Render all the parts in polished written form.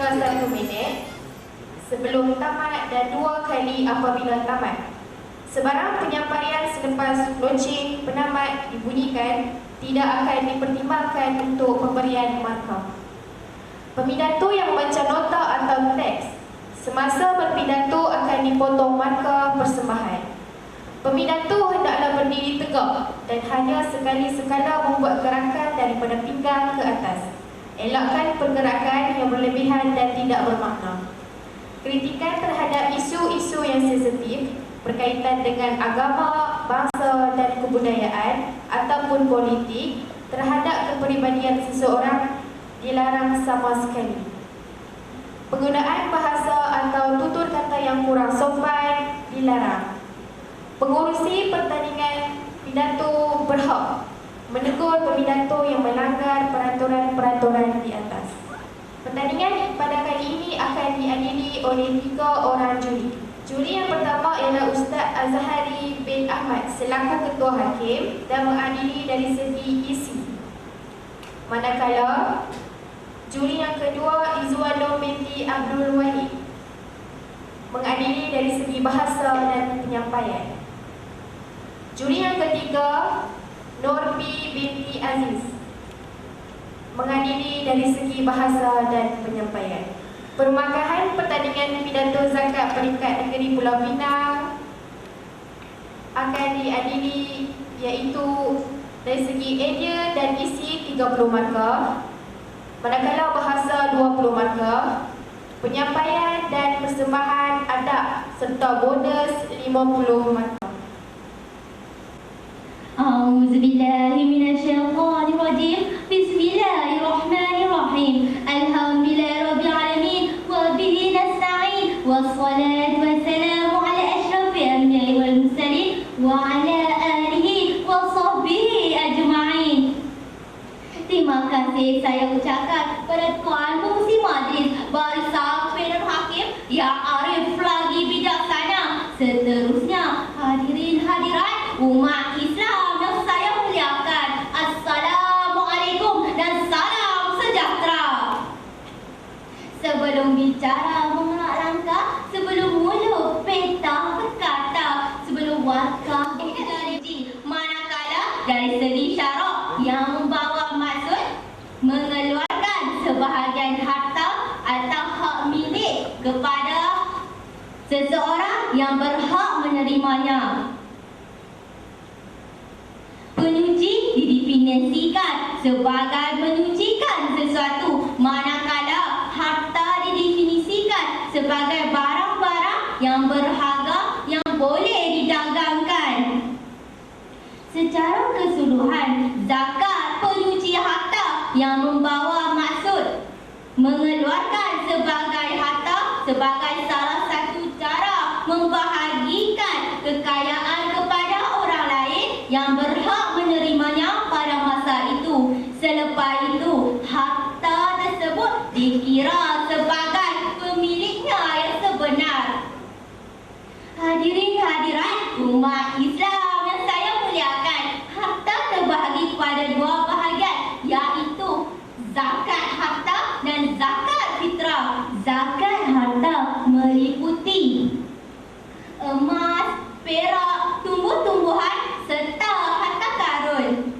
hingga 1 minit sebelum tamat dan 2 kali apabila tamat. Sebarang penyampaian selepas launching penamat dibunyikan tidak akan dipertimbangkan untuk pemberian markah. Peminatu yang membaca nota atau teks semasa berpidato akan dipotong markah persembahan. Peminatu hendaklah berdiri tegak dan hanya sekali-sekala membuat gerakan daripada pinggang ke atas. Elakkan pergerakan yang berlebihan dan tidak bermakna. Kritikan terhadap isu-isu yang sensitif berkaitan dengan agama, bangsa dan kebudayaan ataupun politik terhadap kepribadian seseorang dilarang sama sekali. Penggunaan bahasa atau tutur kata yang kurang sopan dilarang. Pengurusi pertandingan pidato berhak menegur peminatu yang melanggar peraturan-peraturan di atas. Pertandingan pada kali ini akan dihadiri oleh 3 orang juri. Juri yang pertama ialah Ustaz Azhari bin Ahmad selaku Ketua Hakim dan mengadili dari segi isi. Manakala juri yang kedua Izzuan binti Abdul Wahid mengadili dari segi bahasa dan penyampaian. Juri yang ketiga Norbi binti Aziz mengadili dari segi bahasa dan penyampaian. Permakahan pertandingan pidato zakat peringkat negeri Pulau Pinang akan diadili iaitu dari segi idea dan isi 30 markah, manakala bahasa 20 markah, penyampaian dan persembahan adab serta bonus 50 markah. A'udzubillahi minasyaitonir rajim. Bismillahirrahmanirrahim. Alhamdulillahirabbil alamin wa bihi nasta'in. Wassalatu wassalamu ala asyrafil anbiya'i wal mursalin wa ala alihi wa sahbihi ajma'in. Terima kasih saya ucapkan kepada Tuan Fungsi Majlis Barisan Panel Hakim yang arif lagi bijaksana. Seterusnya hadirin hadirat umat Islam yang saya muliakan, Assalamualaikum dan salam sejahtera. Sebelum bicara mengenal langkah, sebelum mula peta berkata, sebelum wakaf dari manakala dari segi syarak yang membawa maksud mengeluarkan sebahagian harta atau hak milik kepada seseorang yang berhak menerimanya. Penyuci didefinisikan sebagai menyucikan sesuatu, manakala harta didefinisikan sebagai barang-barang yang berharga yang boleh didagangkan. Secara keseluruhan, zakat penyuci harta yang membawa maksud mengeluarkan sebagai harta sebagai salah satu cara membahagikan kekayaan kepada orang lain yang berhak menerimanya pada masa itu. Selepas itu, harta tersebut dikira sebagai pemiliknya yang sebenar. Hadirin hadirat umat Islam yang saya muliakan, harta terbahagi kepada 2 bahagian, iaitu zakat harta dan zakat fitrah. Zakat harta meliputi emas, perak, tumbuh-tumbuhan serta harta karun.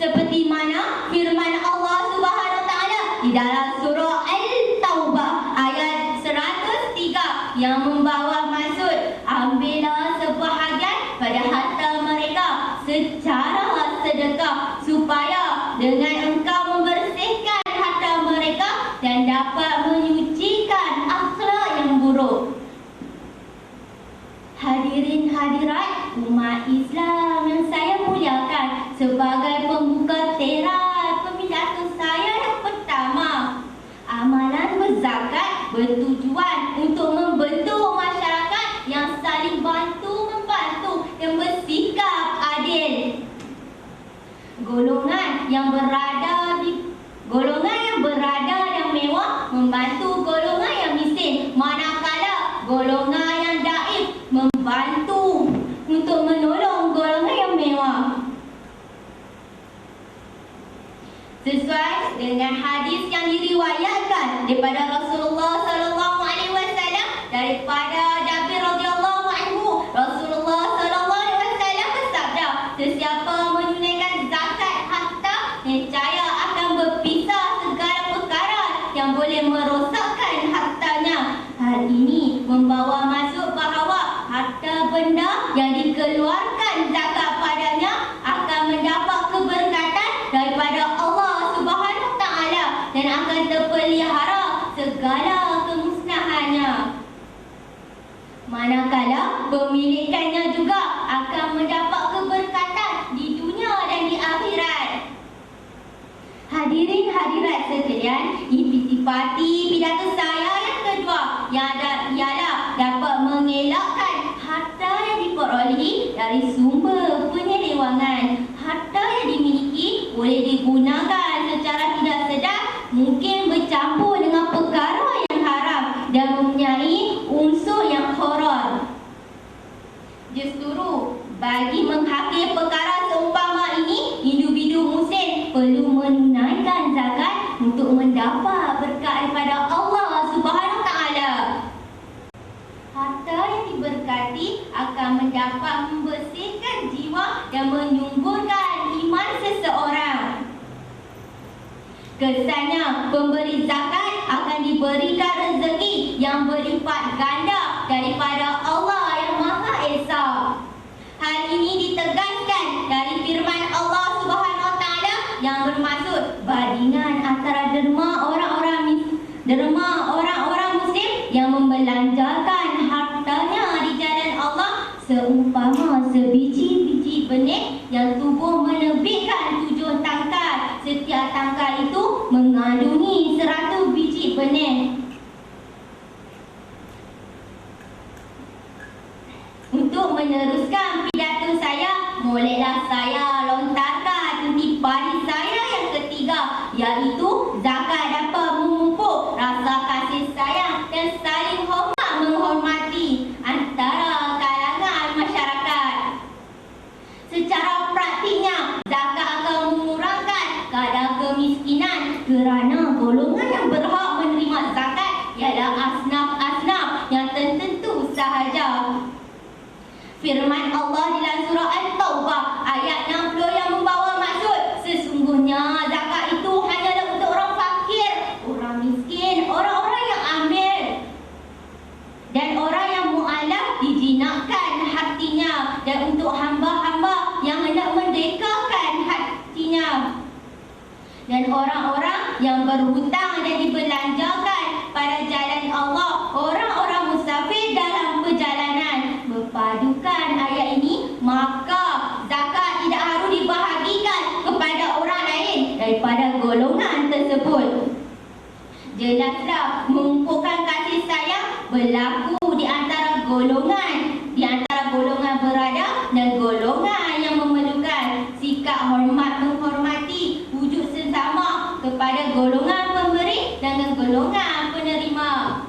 Seperti mana firman Allah Subhanahu Wa Taala di dalam surah Al-Taubah ayat 103 yang membawa maksud ambillah sebahagian pada harta mereka secara sedekah supaya dengan engkau membersihkan harta mereka dan dapat menyucikan akhlak yang buruk. Hadirin hadirat umat Islam yang saya muliakan, sebagai pembuka teras pidato saya yang pertama, amalan berzakat bertujuan untuk membentuk masyarakat yang saling bantu-membantu yang bersikap adil. Golongan yang berada yang mewah membantu golongan yang miskin, manakala golongan yang daif membantu untuk menolong golongan yang mewah. Sesuai dengan hadis yang diriwayatkan daripada Rasulullah keluarkan zakat padanya akan mendapat keberkatan daripada Allah Subhanahu Wa Taala dan akan terpelihara segala kemusnahannya. Manakala pemilikannya juga akan mendapat keberkatan di dunia dan di akhirat. Hadirin hadirat sekalian, intisipati pidato saya yang kedua ialah dapat mengelakkan harta yang diperolehi dari sumber penyelewangan. Harta yang dimiliki boleh digunakan secara tidak sedar, mungkin bercampur dengan perkara yang haram dan mempunyai unsur yang horor. Justru bagi menghakir perkara seumpama ini, individu muslim perlu menunaikan zakat untuk mendapat berkat daripada Allah Subhanahu Wa Taala. Harta yang diberkati akan mendapat membersihkan jiwa dan menyuburkan iman seseorang. Kesannya, pemberi zakat akan diberikan rezeki yang berlipat ganda daripada Allah yang Maha Esa. Hal ini ditegaskan dari firman Allah Subhanahu Wa Taala yang bermaksud bandingan antara derma orang-orang muslim yang membelanjakan hartanya di jalan Allah seumpama sebiji-biji benih yang tumbuh menebikkan 7 tangkai. Setiap tangkai itu mengandungi 100 biji benih. Untuk meneruskan pidato saya, bolehlah saya lontarkan intisipasi saya yang ketiga, iaitu zakat dapat memupuk rasa kasih sayang dan saling hormat menghormati antara kalangan masyarakat. Secara praktiknya, zakat akan mengurangkan kadar kemiskinan kerana golongan yang berhak menerima zakat ialah asnaf-asnaf yang tertentu sahaja. Firman Allah di dalam surah At-Taubah ayat 60 yang membawa maksud, sesungguhnya zakat itu hanyalah untuk orang fakir, orang miskin, orang-orang yang amil dan orang yang mu'alaf dijinakkan hatinya, dan untuk hamba-hamba yang hendak merdekakan hatinya, dan orang-orang yang berhutang dan dibelanjakan pada jalan Allah, orang-orang musafir dalam perjalanan. Berpadukan ayat ini, maka zakat tidak harus dibahagikan kepada orang lain daripada golongan tersebut. Jelaslah mengumpulkan kasih sayang berlaku di antara golongan beradab dan golongan yang memerlukan. Sikap hormat menghormati wujud sesama kepada golongan pemberi dan golongan penerima.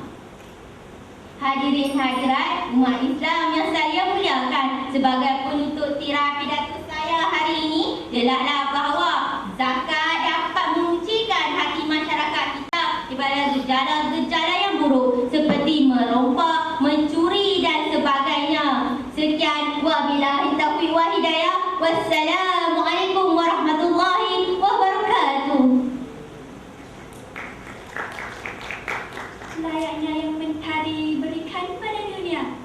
Hadirin hadirat umat Islam yang saya muliakan, sebagai penutup tirai pidato saya hari ini, jelaslah bahawa zakat dapat menguncikan hati masyarakat kita daripada gejala-gejala yang buruk seperti merompak, mencuri dan sebagainya. Sekian, wabillahi taufiq wal hidayah. Wassalamualaikum warahmatullahi wabarakatuh. Layaknya yang mentari berikan pada dunia,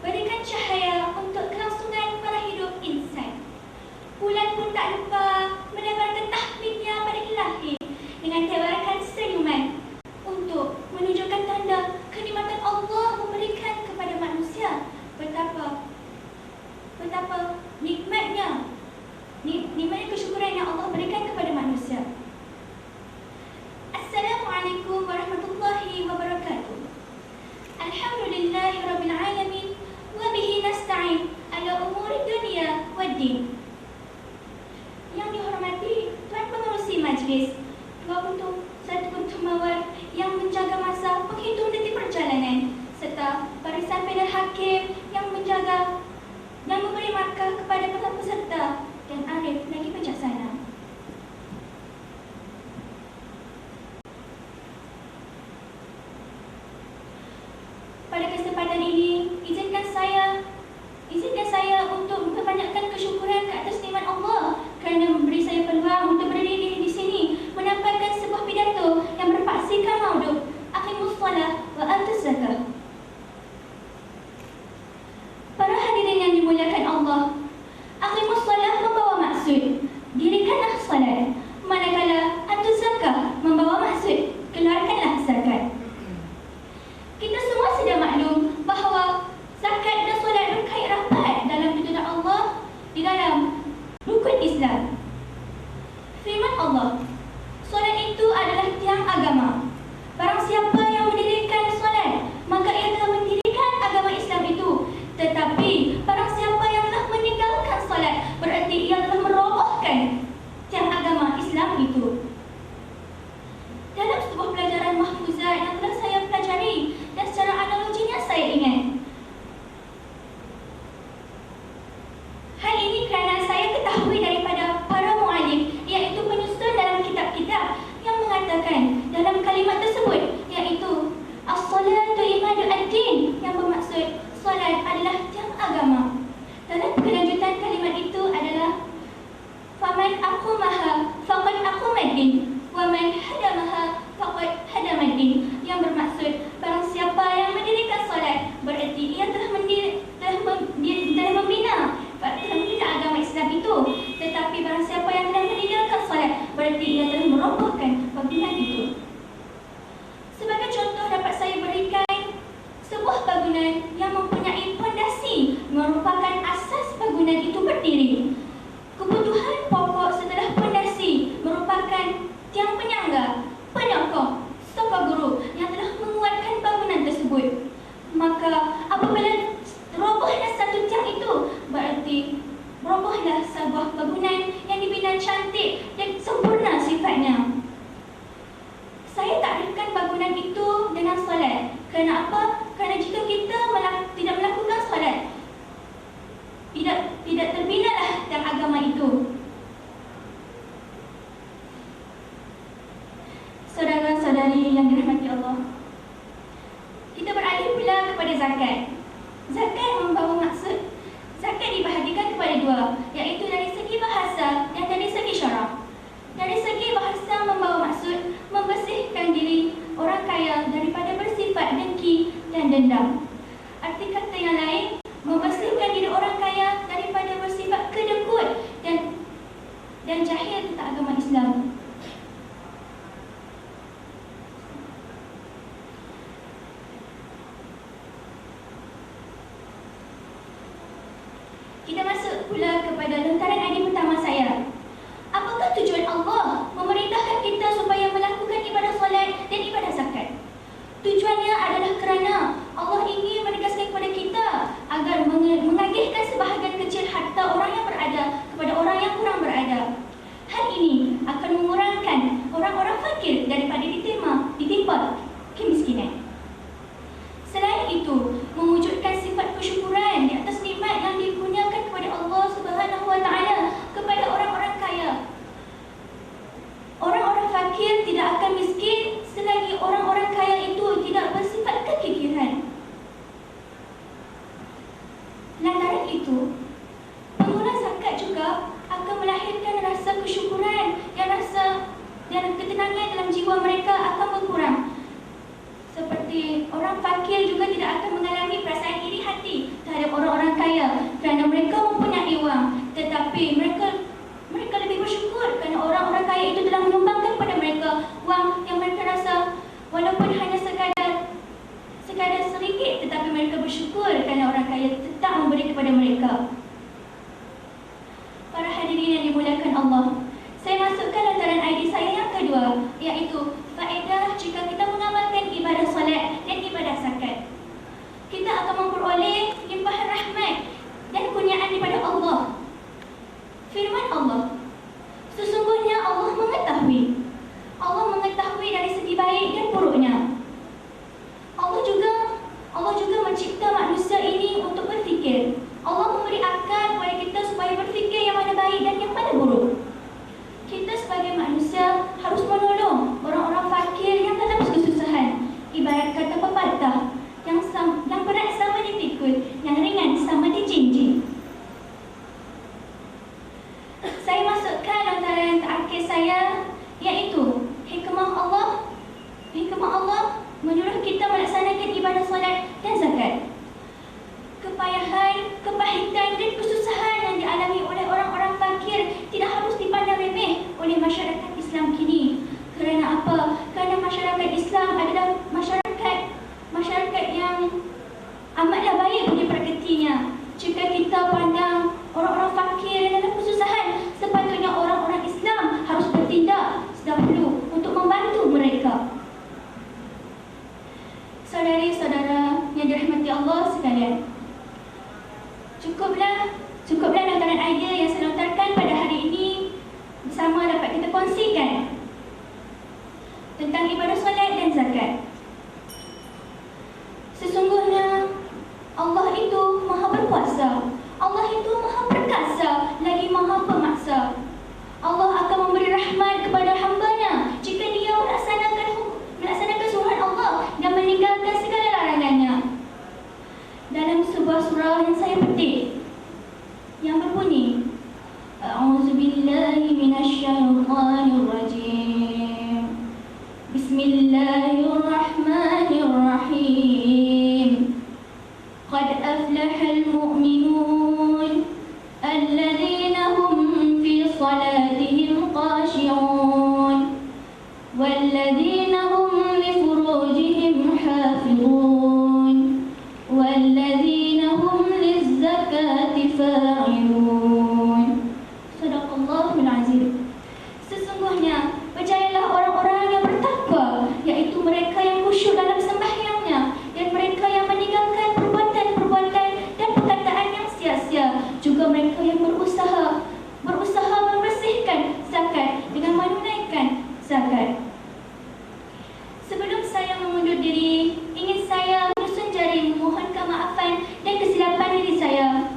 berikan cahaya untuk kelangsungan para hidup insan. Bulan pun tak lupa menebarkan tahmidnya pada ilahi dengan tebarkan senyuman untuk menunjukkan tanda kenikmatan Allah memberikan kepada manusia. Betapa nikmatnya kesyukuran yang Allah berikan kepada manusia. Assalamualaikum warahmatullahi wabarakatuh. Alhamdulillahi rabbil alamin wa bihi nasta'in ala umuri dunia waddin. Yang dihormati Tuan Pengerusi Majlis, Dua Untung Mawar yang menjaga masa penghitung detik perjalanan, serta barisan panel hakim yang menjaga dan memberi markah kepada para peserta dan arif lagi bijaksana. Pada kesempatan ini, izinkan saya untuk memperbanyakkan kesyukuran ke atas nikmat Allah kerana memberi saya peluang untuk berdiri di sini menampilkan sebuah pidato yang berpaksikan maudhu Aqimus Shalah wa Atuz Zakah. Para hadirin yang dimuliakan jihad adalah tiang agama. Dalam kelanjutan kalimat itu adalah faman aqamaha faqad aqamadin wa man hadamaha faqad hadamadin, yang bermaksud barang siapa yang mendirikan solat berarti ia telah membina agama Islam itu. Tetapi barang siapa yang telah meninggalkan solat berarti ia telah merobohkan bangunan itu. Sebagai contoh dapat saya berikan sebuah bangunan yang mempunyai pondasi merupakan asas bangunan itu berdiri. Kebutuhan pokok setelah pondasi merupakan tiang penyangga, penyokong, sofa guru yang telah menguatkan bangunan tersebut. Maka apabila robohlah satu tiang itu, berarti robohlah sebuah bangunan yang dibina cantik dan sempurna sifatnya. Saya takdirkan bangunan itu dengan solat. Kerana apa? Kerana jika kita tidak melakukan solat, tidak terbinalah tiang agama itu. Saudara-saudari yang dirahmati Allah, kita beralih pula kepada zakat. Zakat membawa maksud. Zakat dibahagikan kepada dua, iaitu dari segi bahasa dan dari segi syarak. Dari segi bahasa membawa maksud membersihkan diri orang kaya daripada bersifat dengki dan dendam. Arti kata yang lain, membersihkan diri orang kaya daripada bersifat kedekut dan jahil tentang agama Islam. Kita masuk pula kepada lontaran ID pertama saya. Apakah tujuan Allah memerintahkan kita supaya melakukan ibadah solat dan ibadah zakat? Tujuannya adalah kerana Allah ingin menegaskan kepada kita agar mengagihkan sebahagian kecil harta orang yang berada kepada orang yang kurang berada. Hal ini akan mengurangkan orang-orang fakir daripada ditimpa kemiskinan. Selain itu, mewujudkan sifat kesyukuran di atas nikmat yang dikurniakan kepada Allah Subhanahu wa taala kepada orang-orang kaya. Orang-orang fakir tidak akan miskin selagi orang-orang kaya itu tidak bersifat kekikiran. Lantaran itu, pengeluaran zakat juga akan melahirkan rasa kesyukuran dan ketenangan dalam jiwa mereka akan berkurang. Seperti orang fakir juga tidak akan mengalami perasaan iri hati terhadap orang-orang kaya kerana mereka mempunyai wang, tetapi mereka lebih bersyukur kerana orang-orang kaya itu telah menyumbangkan kepada mereka wang yang mereka rasa walaupun hanya sekadar sedikit, tetapi mereka bersyukur kerana orang kaya tetap memberi kepada mereka. Para hadirin yang dimuliakan Allah, saya masukkan lantaran ID saya yang kedua, iaitu faedah jika kita mengamalkan ibadah solat dan ibadah zakat. Kita akan memperoleh limpahan rahmat dan kurniaan daripada Allah. Firman Allah, sesungguhnya Allah mengetahui dari segi baik dan buruknya. Allah juga mencipta manusia ini untuk berfikir. Allah memberi akal kepada kita supaya berfikir yang mana baik dan yang mana buruk. Kita sebagai manusia harus menolong orang-orang fakir yang dalam kesusahan. Ibarat kata pepatah, yang berat sama dipikul, yang ringan sama dijinjing. Saya masukkan lantaran terakhir saya, iaitu hikmah Allah menyuruh kita melaksanakan ibadah solat dan zakat. Kepayahan, kepahitan dan kesusahan yang dialami oleh orang-orang fakir tidak harus dipandang remeh oleh masyarakat Islam kini. Kerana apa? Kerana masyarakat Islam adalah masyarakat yang amatlah baik punya praktinya. Jika kita pandang orang-orang fakir yang dalam kesusahan, sepatutnya orang-orang Islam harus bertindak dahulu untuk membantu mereka. Saudari-saudara yang dirahmati Allah sekalian, Cukuplah lantaran idea yang saya lontarkan pada hari ini bersama dapat kita kongsikan tentang ibadah solat dan zakat. Sesungguhnya Allah itu Maha Berkuasa, Allah itu Maha Perkasa, lagi Maha Pemaksa. Allah akan memberi rahmat kepada hamba-Nya jika dia melaksanakan suruhan Allah dan meninggalkan segala larangannya. Dalam sebuah Bismillahirrahmanirrahim. Qad aflahal mu'minun alladzina hum fi salatihim khashi'un walladzina hum li furujihim hafizun walladzina hum lizzakati fa'ilun. Sadaqallahul azim. Sesungguhnya berjayalah orang-orang yang bertakwa, yaitu mereka yang khusyuk dalam sembahyangnya dan mereka yang meninggalkan perbuatan-perbuatan dan perkataan yang sia-sia, juga mereka yang berusaha membersihkan zakat dengan menunaikan zakat. Sebelum saya mengundur diri, ingin saya menyusun jari memohon kemaafan dan kesilapan diri saya.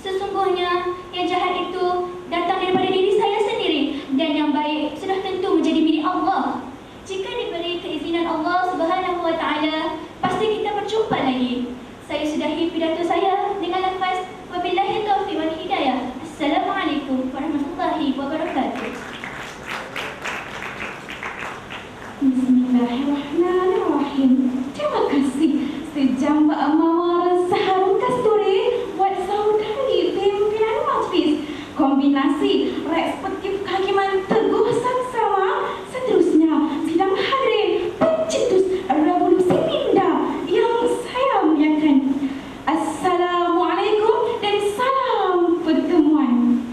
Sesungguhnya yang jahat itu datang daripada diri saya sendiri dan yang baik sudah tentu menjadi milik Allah. Jika diberi keizinan Allah Subhanahu wa taala, pasti kita berjumpa lagi. Saya sudahi pidato saya dengan lafaz wabillahi taufiq wal hidayah. Assalamualaikum warahmatullahi wabarakatuh. Bismillahirrahmanirrahim. Terima kasih sejam Mawar Saharul Kasturi buat saudari pimpinan majlis. Kombinasi respektif kehakiman Teguh Saksama. Seterusnya sidang hadirin pencetus revolusi minda yang saya muliakan. Assalamualaikum dan salam pertemuan.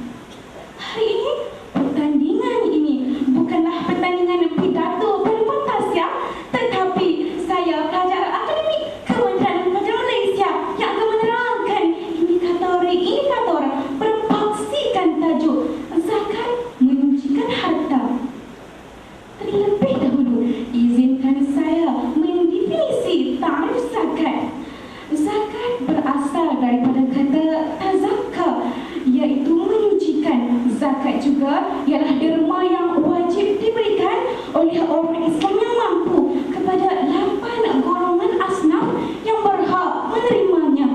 Hari ini pertandingan ini bukanlah pertandingan pidato pada pentas ya, tetapi saya pelajar akademik Kementerian Pelajaran Malaysia yang akan menerangkan indikator berpaksikan tajuk zakat menyucikan harta. Terlebih dahulu, izinkan saya mendefinisi tarif zakat. Zakat berasal daripada kata tazakka, iaitu menyucikan. Zakat juga ialah derma yang wajib diberikan oleh orang Islam yang mampu kepada 8 golongan asnaf yang berhak menerimanya.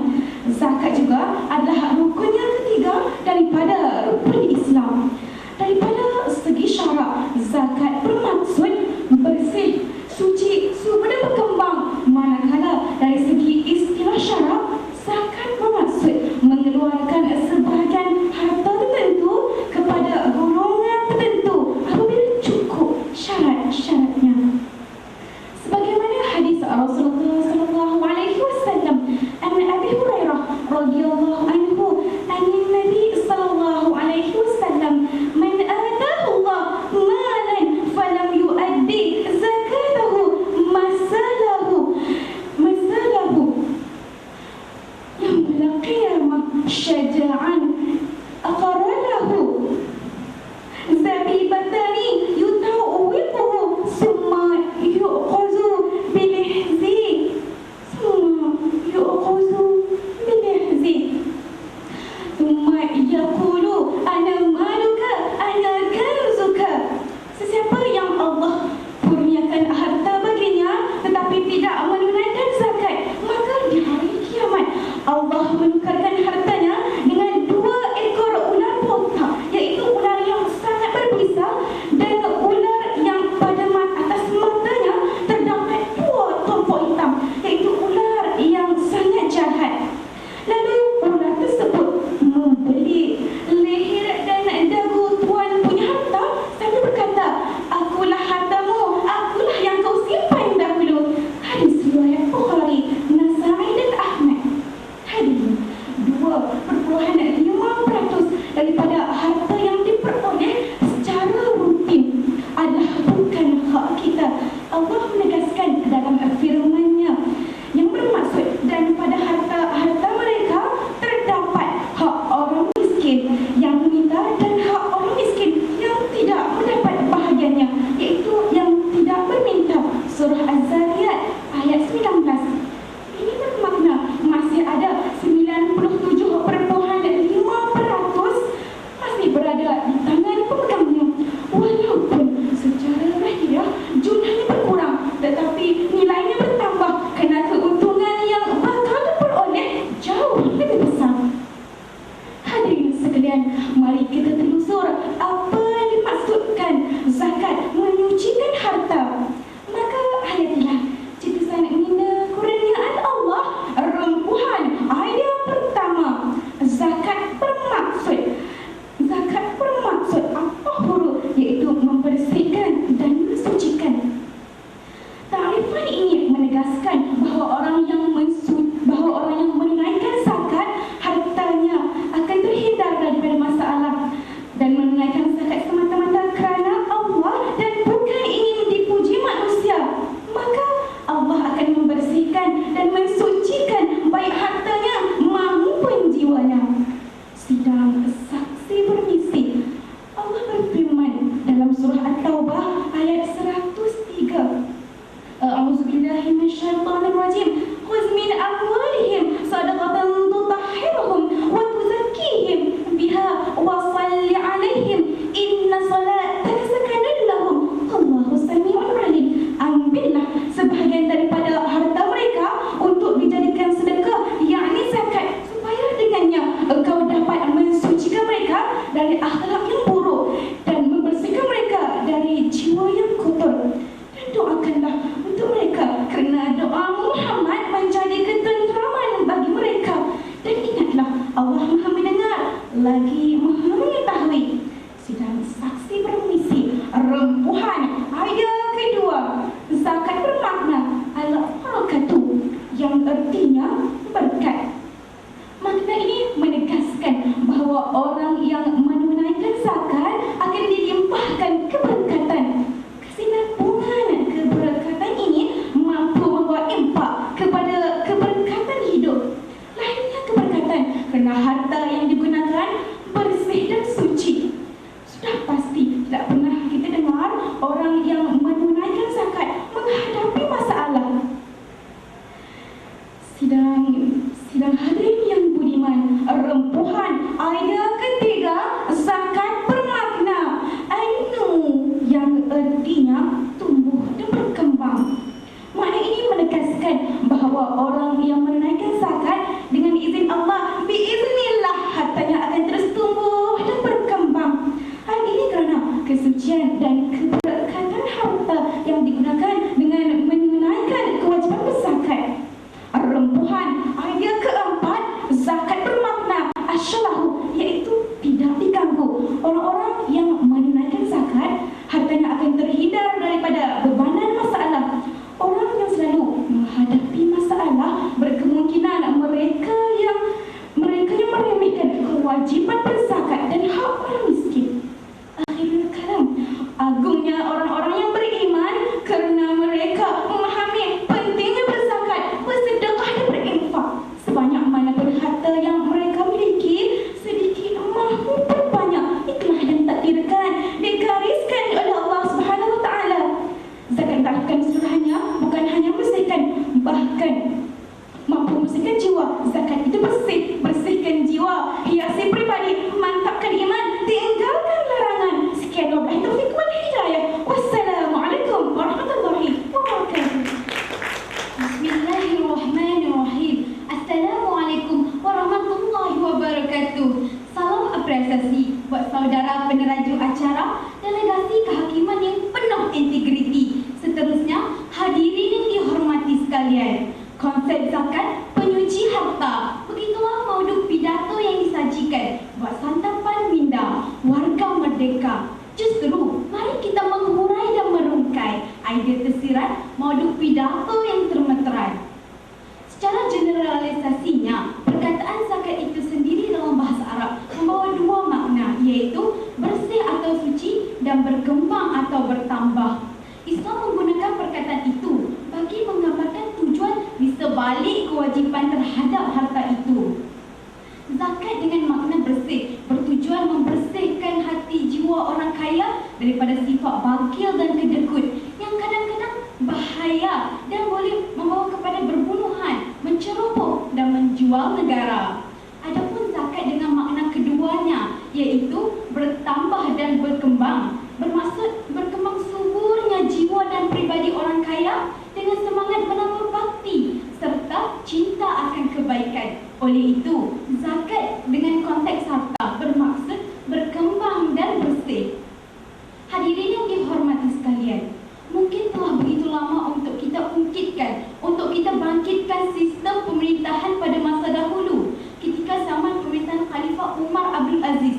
Zakat juga adalah rukun yang ketiga daripada rukun Islam. Daripada segi syarak, zakat bermaksud bersih, suci, suci dan berkembang. Manakala dari segi istilah syarak, zakat bermaksud mengeluarkan sebahagian harta tertentu kepada golongan tertentu apabila cukup syarat-syaratnya. Sebagaimana hadis Rasulullah sallallahu alaihi wasallam, an Abi Hurairah radhiyallahu anhu, an Nabi sallallahu alaihi wasallam, man atahu Allah malan falam yuaddi zakatahu masalahu yawmal qiyamah syaja'an aqaralahu zabibatani yutawwiquhu summa yu'khazu bilihzi summa yaqulu ana maluka ana kanzuka. Sesiapa yang Allah kurniakan harta baginya tetapi tidak menunaikan zakat, maka di hari kiamat Allah menukarkan hartanya dengan 2 ekor ular botak, iaitu ular yang sangat berbisa dan ular yang pada atas matanya terdapat 2 tombok hitam, iaitu ular yang sangat jahat. Lalu ular tersebut membeli leher dan dagu tuan punya harta sambil berkata, akulah hartamu, akulah yang kau simpan dahulu. Hadis riwayat Bukhari, Nasai dan Ahmad. Hadirin, 2.5% daripada harta yang diperoleh secara rutin adalah bukan hak kita. Allah menegaskan dalam firman-Nya yang bermaksud daripada harta mereka terdapat hak orang miskin yang meminta dan hak orang miskin yang tidak mendapat bahagiannya, iaitu yang tidak berminta. Surah Az-Zariyat ayat 19. Ini bermakna masih ada 97.5% masih berada di tangan pemegangnya. Walaupun secara lahiriah jumlahnya berkurang, tetapi menegaskan bahawa orang yang menunaikan zakat hartanya akan terhindar daripada masalah dan menunaikan zakat semata-mata kerana Allah dan bukan ingin dipuji manusia, maka Allah akan membersihkan dan mensucikan baik hartanya maupun jiwanya. Sidang saksi bermisi. Allah berfirman dalam surah At-Taubah ayat 103. A'udzubillahi minasyaitonir rajim. Khudz min amwalihim shadaqatan tutahhiruhum wa tuzakkihim biha wa shalli 'alaihim inna salataka sakanun lahum wallahu samii'un 'alim. Ambillah sebahagian daripada harta mereka untuk dijadikan sedekah, yakni zakat, supaya dengannya engkau dapat mensucikan mereka dari akhlak yang buruk dan membersihkan mereka dari jiwa yang kotor. Dan doakanlah untuk mereka kerana doa Muhammad menjadi ketenteraman bagi mereka. Dan ingatlah, Allah Maha mendengar lagi Maha mengetahui. Sidang saksi bermisi. Rempuhan ayat kedua. Zakat bermakna al-barakatuh, yang artinya berkat. Makna ini menegaskan bahawa orang yang menunaikan zakat akan dilimpahkan keberkatan. Kesinambungan keberkatan ini mampu membawa impak kepada keberkatan hidup. Lainnya keberkatan kerana harta yang digunakan bersih dan suci. Sudah pasti tidak pernah kita dengar orang yang menunaikan zakat menghadapi masalah. Sidang hadirin yang budiman, rempuhan ayat ketiga, zakat bermakna ainu, yang artinya tumbuh dan berkembang. Makna ini menegaskan bahawa orang yang menunaikan zakat dengan izin Allah, biiznillah, hartanya akan terus tumbuh dan berkembang. Hal ini kerana kesucian dan keberkatan harta yang digunakan dengan menunaikan kewajipan berzakat. Rempuhan ayat keempat, zakat bermakna asyalahu, iaitu tidak diganggu. Orang-orang yang menunaikan zakat hartanya akan terhindar daripada bebanan masalah. Orang yang selalu menghadapi masalah berkemungkinan mereka yang meremehkan kewajipan berzakat dan hak orang miskin. Akhirul kalam, agungnya orang-orang yang beriman kerana mereka memahami pentingnya berzakat, bersedekah dan berinfak. Sebanyak manapun harta yang mereka miliki, sedikit maupun banyak, itulah yang ditakdirkan, digariskan oleh Allah Subhanahu Wa Taala. Zakat bukan seluruhnya, bukan hanya bersihkan, bahkan mampu bersihkan jiwa. Zakat itu bersihkan jiwa, hiasi pribadi, mantapkan iman, tinggalkan larangan. Sekian wabillahi taufiq wal hidayah. Wassalamualaikum warahmatullahi wabarakatuh. Bismillahirrahmanirrahim. Assalamualaikum warahmatullahi wabarakatuh. Salam apresiasi buat saudara peneraju acara Delegasi Kehakiman yang penuh integriti. Seterusnya, hadirin yang dihormati sekalian. Konsep zakat penyuci harta. Begitulah mauduk pidato yang disajikan buat santapan minda warga merdeka. Justru, mari kita menghurai dan merungkai idea tersirat mauduk pidato yang termeterai. Secara generalisasinya, perkataan zakat itu sendiri dalam bahasa Arab membawa dua makna, iaitu bersih atau suci dan berkembang atau bertambah. Islam menggunakan perkataan itu bagi menggambarkan tujuan di sebalik kewajipan terhadap harta itu. Zakat dengan makna bersih bertujuan membersihkan hati jiwa orang kaya daripada sifat bakil dan kedekut yang kadang-kadang bahaya dan boleh membawa kepada berbunuhan, menceroboh dan menjual negara. Adapun zakat dengan makna keduanya, iaitu bertambah dan berkembang, bermaksud berkembang suburnya jiwa dan pribadi orang kaya dengan semangat menabur bakti serta cinta akan kebaikan. Oleh itu, zakat dengan konteks harta bermaksud berkembang dan bersih. Hadirin yang dihormati sekalian, mungkin telah begitu lama untuk kita ungkitkan, untuk kita bangkitkan sistem pemerintahan pada masa dahulu ketika zaman pemerintahan Khalifah Umar Abdul Aziz.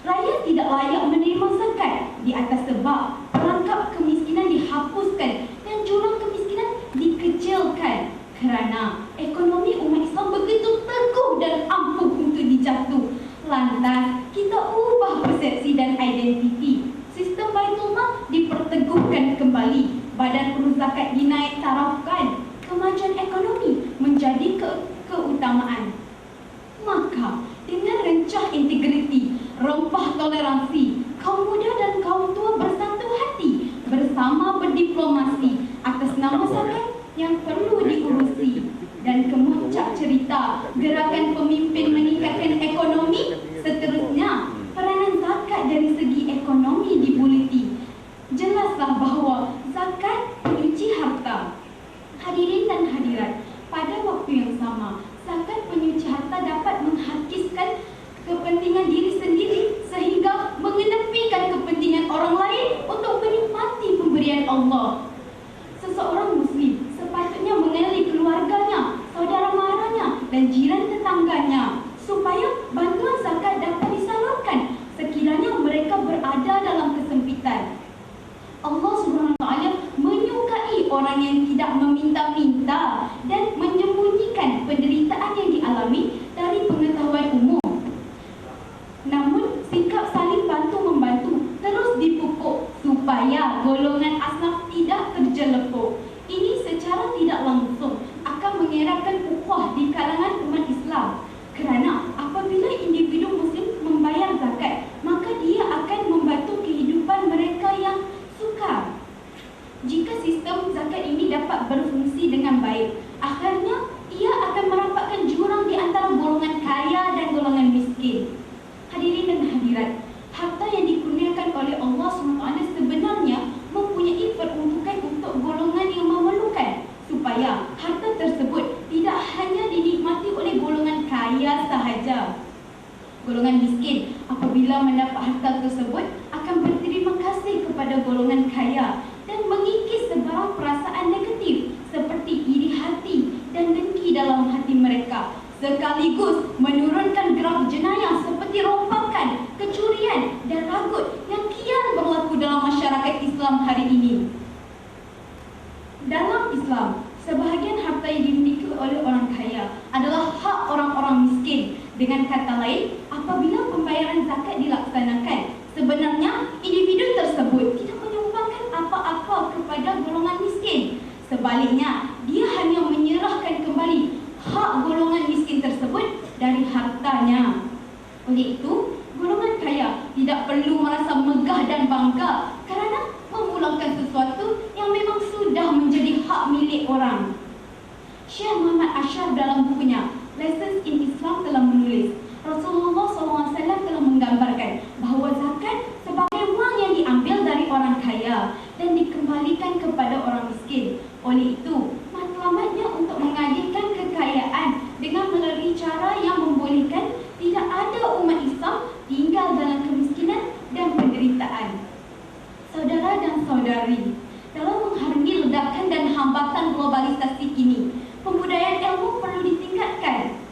Rakyat tidak layak menerima zakat di atas sebab perangkap kemiskinan dihapuskan dan jurang kemiskinan dikecilkan. kerana ekonomi umat Islam begitu teguh dan ampuh untuk dijatuh. Lantas, kita ubah persepsi dan identiti. Sistem Baitul Mal diperteguhkan kembali. Badan Urus Zakat dinaik tarafkan. Kemajuan ekonomi menjadi keutamaan. Maka, dengan rencah integriti, rempah toleransi, kaum muda dan kaum tua bersatu hati, bersama berdiplomasi atas nama zakat yang perlu diurusi. Dan kemuncak cerita gerakan pemimpin meningkatkan ekonomi, seterusnya peranan zakat dari segi ekonomi dibuliti. Jelaslah bahawa zakat penyuci harta. Hadirin dan hadirat, pada waktu yang sama, zakat penyuci harta dapat menghakiskan kepentingan diri sendiri sehingga mengedepankan kepentingan orang lain untuk menikmati pemberian Allah. Seseorang Muslim sepatutnya mengenali keluarganya, saudara maranya dan jiran tetangganya supaya bantuan zakat dapat disalurkan sekiranya mereka berada dalam kesempitan. Allah SWT menyukai orang yang tidak meminta-minta dan menyembunyikan penderitaan yang dialami dari pengetahuan umum. Namun, sikap saling bantu-membantu terus dipupuk supaya golongan asnaf tidak terjelepuk. Ini secara tidak langsung akan mengeratkan ukhuwah di kalangan umat Islam. Kerana apabila individu Muslim membayar zakat, maka dia akan membantu kehidupan mereka yang sukar. Jika sistem zakat ini dapat berfungsi dengan baik, akhirnya ia akan merapatkan jurang di antara golongan kaya dan golongan miskin. Hadirin dan hadirat, harta yang dikurniakan oleh Allah SWT sebenarnya mempunyai peruntukan untuk golongan yang memerlukan, supaya harta tersebut tidak hanya dinikmati oleh golongan kaya sahaja. Golongan miskin apabila mendapat harta tersebut akan berterima kasih kepada golongan kaya dan mengikis sebarang perasaan negatif seperti iri hati dan dengki dalam hati mereka, sekaligus menurunkan graf jenayah seperti rompakan, kecurian dan ragut yang kian berlaku dalam masyarakat Islam hari ini. Dalam Islam, sebahagian harta yang dimiliki oleh orang kaya adalah hak orang-orang miskin. Dengan kata lain, apabila pembayaran zakat dilaksanakan, sebenarnya individu tersebut tidak menyumbangkan apa-apa kepada golongan miskin. Sebaliknya, dia hanya menyerahkan kembali hak golongan miskin tersebut dari hartanya. Oleh itu, golongan kaya tidak perlu merasa megah dan bangga kerana memulangkan sesuatu yang memang sudah menjadi hak milik orang. Syekh Muhammad Ashar dalam bukunya Lessons in Islam telah menulis, Rasulullah SAW telah menggambarkan bahawa zakat sebagai wang yang diambil dari orang kaya dan dikembalikan kepada orang miskin. Oleh itu, matlamatnya untuk mengalihkan kekayaan dengan melalui cara yang membolehkan tidak ada umat Islam tinggal dalam kemiskinan dan penderitaan. Saudara dan saudari, dalam mengharungi ledakan dan hambatan globalisasi kini, pembudayaan ilmu perlu ditingkatkan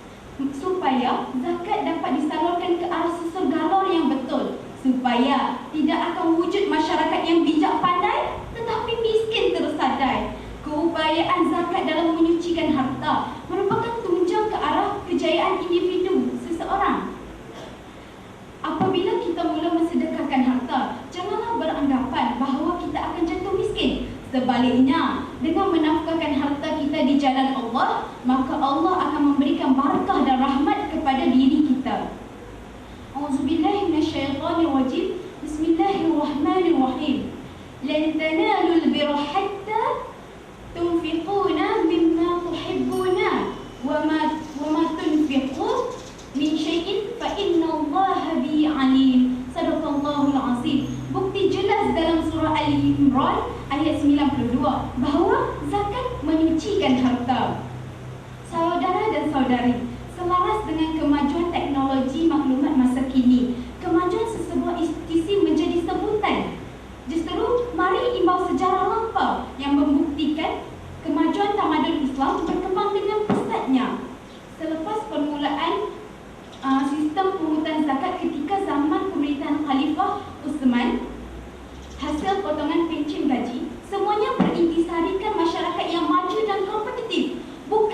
supaya zakat dapat disalurkan ke arah susun galur yang betul, supaya tidak akan wujud masyarakat yang bijak pandai tetapi miskin tersadai. Keupayaan zakat dalam menyucikan harta merupakan tunjang ke arah kejayaan individu seseorang. Apabila kita mula mensedekahkan harta, janganlah beranggapan bahawa kita akan jatuh miskin. Sebaliknya, dengan menafkahkan harta kita di jalan Allah, maka Allah akan memberikan barakah dan rahmat kepada diri kita. A'udzubillahi minasyaitonirrajim. Bismillahirrahmanirrahim. Lan tanalul birra hatta tunfiquna mimma tuhibbuna wa ma tunfiqu min syai'in fa innallaha bihi alim. Sadaqallahul azim. Bukti jelas dalam surah Al-Imran ayat 92 bahawa zakat menyucikan harta. Saudara dan saudari, selaras dengan kemajuan teknologi maklumat masa kini, kemajuan sesebuah institusi menjadi sebutan. Justru mari imbau sejarah lampau yang membuktikan kemajuan tamadun Islam berkembang dengan pesatnya. Selepas permulaan sistem pungutan zakat ketika zaman pemerintahan Khalifah Uthman, hasil potongan pencen gaji semuanya berintisarikan masyarakat yang maju dan kompetitif, bukan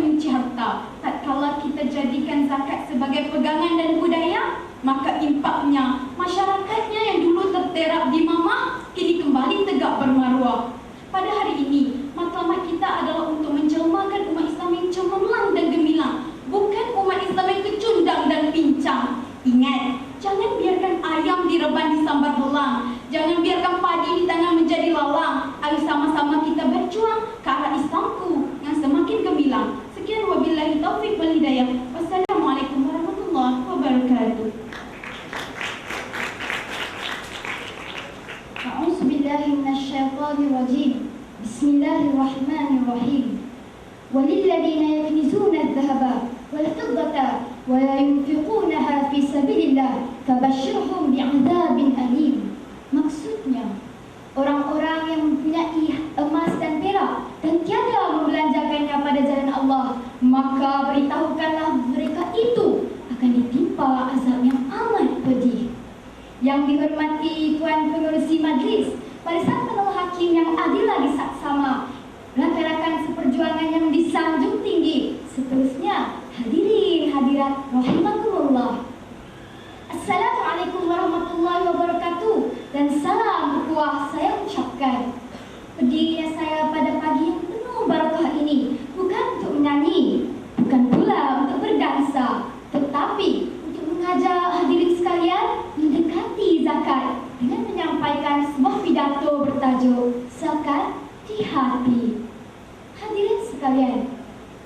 menyuci harta. Tatkala kita jadikan zakat sebagai pegangan dan budaya, maka impaknya masyarakatnya yang dulu terterap di mamah kini kembali tegak bermaruah. Pada hari ini, matlamat kita adalah untuk menjelmakan umat Islam yang cemerlang dan gemilang, bukan umat Islam yang kecundang dan pincang. Ingat, jangan biarkan ayam direban di sambar belang, jangan biarkan padi di tangan menjadi lalang. Ayo sama-sama kita berjuang ke arah Islamku yang semakin gemilang. Sekian, wabillahi taufiq wal hidayah. Wassalamualaikum warahmatullahi wabarakatuh. A'udzu billahi minasyaitonir rajim. Bismillahirrahmanirrahim. Walilladzina yaknizuna adh-dhahaba wal fiddata wa la yunfiqunaha fi sabilillah fabashshirhum bi'adzabin alim. Maksudnya, orang-orang yang mempunyai emas dan perak dan tiada membelanjakannya pada jalan Allah, maka beritahukanlah mereka itu akan ditimpa azab yang amat pedih. Yang dihormati Tuan Pengerusi Majlis, barisan penuh hakim yang adil lagi saksama, rakan-rakan seperjuangan yang disanjung tinggi, seterusnya hadirin hadirat rahimakumullah. Assalamualaikum warahmatullahi wabarakatuh dan salam berkuah saya ucapkan. Berdirinya saya pada pagi yang penuh barakah ini bukan untuk menyanyi, bukan pula untuk berdansa, tetapi untuk mengajak hadirin sekalian mendekati zakat dengan menyampaikan sebuah pidato bertajuk Zakat di Hati. Hadirin sekalian,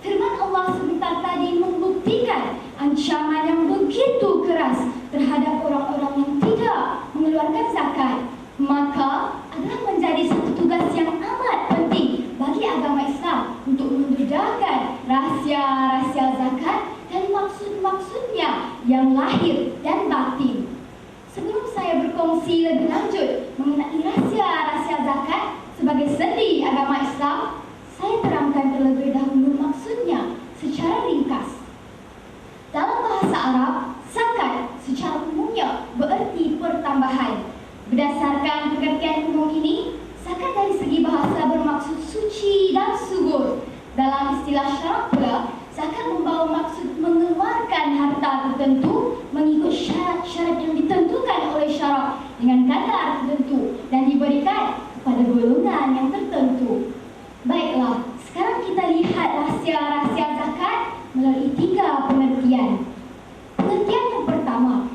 firman Allah sebentar tadi membuktikan ancaman yang begitu keras terhadap orang-orang yang tidak mengeluarkan zakat. Maka adalah menjadi satu tugas yang amat penting bagi agama Islam untuk membedakan rahsia-rahsia zakat dan maksud-maksudnya yang lahir dan batin. Sebelum saya berkongsi lebih lanjut mengenai rahsia-rahsia zakat sebagai sendi agama Islam, saya terangkan terlebih dahulu maksudnya secara ringkas. Dalam bahasa Arab, zakat secara umumnya bererti pertambahan. Berdasarkan pengertian umum ini, zakat dari segi bahasa bermaksud suci dan subur. Dalam istilah syarak pula, zakat membawa maksud mengeluarkan harta tertentu mengikut syarat-syarat yang ditentukan oleh syarak dengan kadar tertentu dan diberikan kepada golongan yang tertentu. Baiklah, sekarang kita lihat rahsia-rahsia zakat melalui 3 pengertian. Pengertian yang pertama,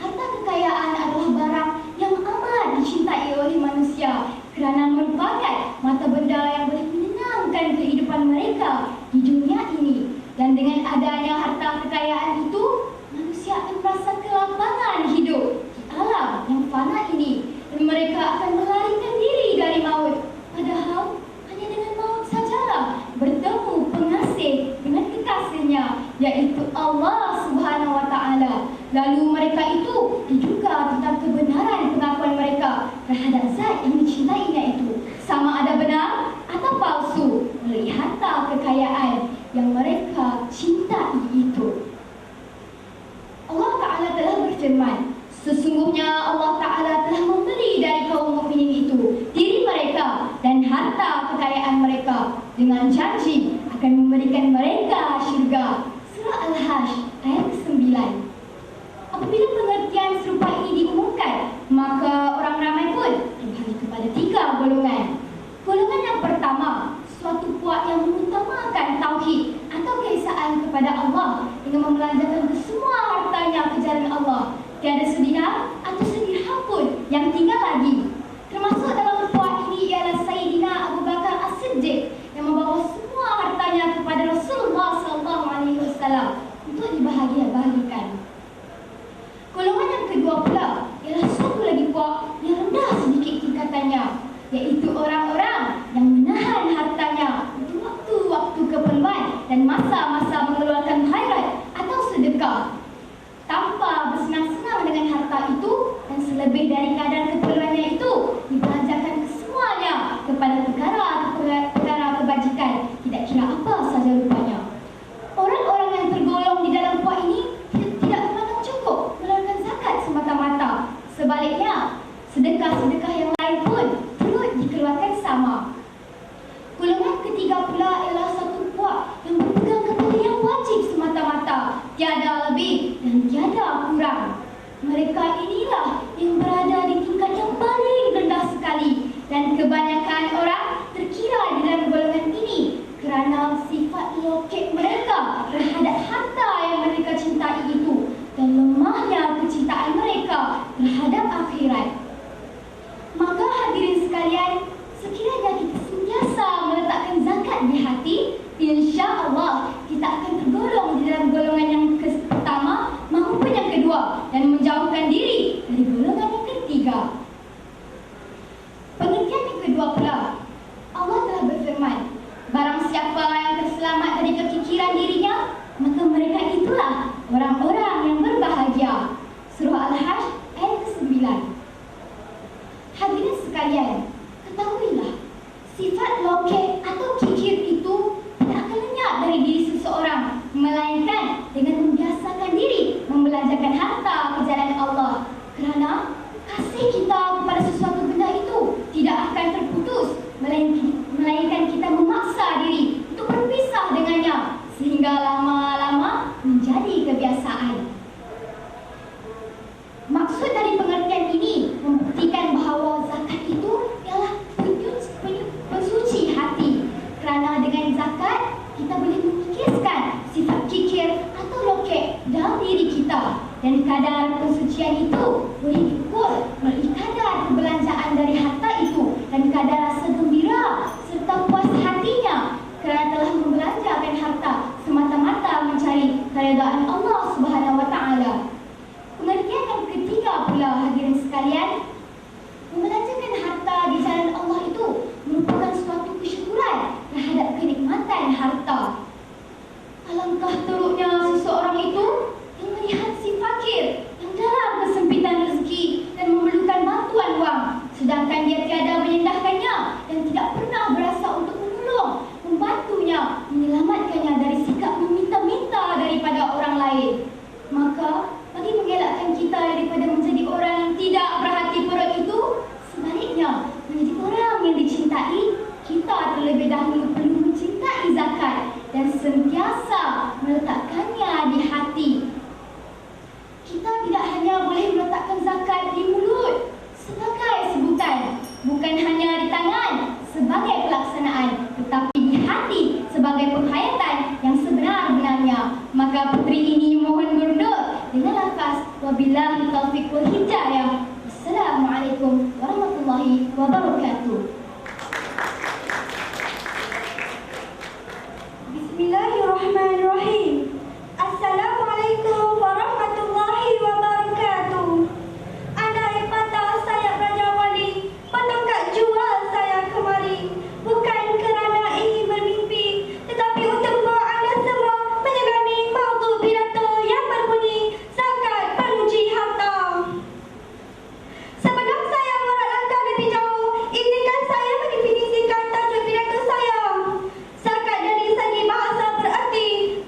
harta kekayaan adalah barang yang amat dicintai oleh manusia kerana merupakan mata benda yang boleh menyenangkan kehidupan mereka di dunia ini. Dan dengan adanya harta kekayaan itu, manusia akan merasa kelapangan hidup di alam yang fana ini, dan mereka akan melarikan diri dari maut. Padahal hanya dengan maut sajalah bertemu pengasih dengan kekasihnya, yaitu Allah Subhanahu wa Ta'ala. Lalu mereka itu diduga tentang kebenaran pengakuan mereka terhadap zat yang dicintainya itu, sama ada benar atau palsu, melalui harta kekayaan yang mereka cintai itu. Allah Ta'ala telah berfirman, sesungguhnya Allah Ta'ala telah memberi dari kaum mukminin itu diri mereka dan harta kekayaan mereka dengan janji akan memberikan mereka syurga. Surah Al-Hajj ayat ke-9. Apabila pengertian serupa ini diumumkan, maka orang ramai pun terbagi kepada 3 golongan. Golongan yang pertama, suatu puak yang mengutamakan tauhid atau keesaan kepada Allah dengan membelanjakan semua hartanya ke jalan Allah, tiada sedinar atau sedirham pun yang tinggal lagi. Termasuk dalam puak ini ialah Sayyidina Abu Bakar As-Siddiq yang membawa semua hartanya kepada Rasulullah SAW untuk dibahagikan. Golongan yang kedua pula ialah suatu lagi puak yang rendah sedikit tingkatannya, yaitu orang-orang yang menahan hartanya untuk waktu-waktu keperluan dan masa-masa mengeluarkan khairat atau sedekah, tanpa bersenang-senang dengan harta itu, dan selebih dari kadar keperluannya itu dibelanjakan kesemuanya kepada perkara kebajikan, tidak kira apa saja rupanya. Orang-orang yang tergolong di dalam puak ini tidak memandang cukup mengeluarkan zakat semata-mata. Sebaliknya, sedekah-sedekah yang lain pun turut dikeluarkan sama. Golongan ketiga pula ialah satu puak yang terhadap harta yang mereka cintai itu dan lemahnya kecintaan mereka terhadap akhirat. Maka hadirin sekalian, sekiranya kita sentiasa meletakkan zakat di hati, insya-Allah kita akan tergolong di dalam golongan yang pertama maupun yang kedua dan menjauhkan diri dari golongan yang ketiga. Pengertian yang kedua pula, Allah telah berfirman, barang siapa yang terselamat dari kekikiran dirinya, maka mereka itulah orang-orang yang berbahagia. Surah Al-Hajj ayat ke-9. Hadirin sekalian, ketahuilah, sifat lokek atau kikir itu tidak akan lenyap dari diri seseorang, melainkan dengan membiasakan diri membelanjakan harta ke jalan Allah. Kerana kasih kita kepada sesuatu benda itu tidak akan terputus, melainkan kita memaksa diri untuk berpisah dengannya sehingga lama-lama menjadi kebiasaan. Maksud dari pengertian ini membuktikan bahawa zakat itu ialah pensuci hati. Kerana dengan zakat kita boleh memikirkan sifat kikir atau lokek dalam diri kita, dan kadar pensucian itu boleh diukur melalui kadar kebelanjaan dari harta itu dan kadar rasa gembira serta puas hatinya kerana telah membelanjakan harta semata-mata mencari keredaan Allah Subhanahu wa taala. Pengertian yang ketiga pula, hadirin sekalian, membelanjakan harta di jalan Allah itu merupakan suatu kesyukuran terhadap kenikmatan harta. Alangkah teruknya seseorang itu yang melihat si fakir yang dalam kesempitan rezeki dan memerlukan bantuan wang, sedangkan dia tiada menyendahkannya dan tidak pernah berasa untuk menolong, membantunya, menyelamatkannya dari sikap meminta-minta daripada orang lain. Maka bagi mengelakkan kita daripada menjadi orang yang tidak berhati perut itu, sebaliknya menjadi orang yang dicintai, kita terlebih dahulu perlu mencintai zakat dan sentiasa meletakkannya di hati. Kita tidak hanya boleh meletakkan zakat di mulut sebagai sebutan, bukan hanya di tangan sebagai pelaksanaan, tetapi di hati sebagai penghayatan yang sebenar-benarnya. Maka puteri ini mohon berdoa dengan lafaz wabillahi taufiq wal hidayah. Assalamualaikum warahmatullahi wabarakatuh. Bismillahirrahmanirrahim. Assalamualaikum warahmatullahi wabarakatuh. Andai patah sayap Raja Wali, menunggak jual saya kemari, bukan kerana ingin bermimpi, tetapi untuk membawa anda semua menyelami mautu pidato yang berbunyi zakat penguji harta. Sebelum saya mengarah langkah lebih jauh, izinkan saya mendefinisikan tajuk pidato saya. Zakat dari segi bahasa berarti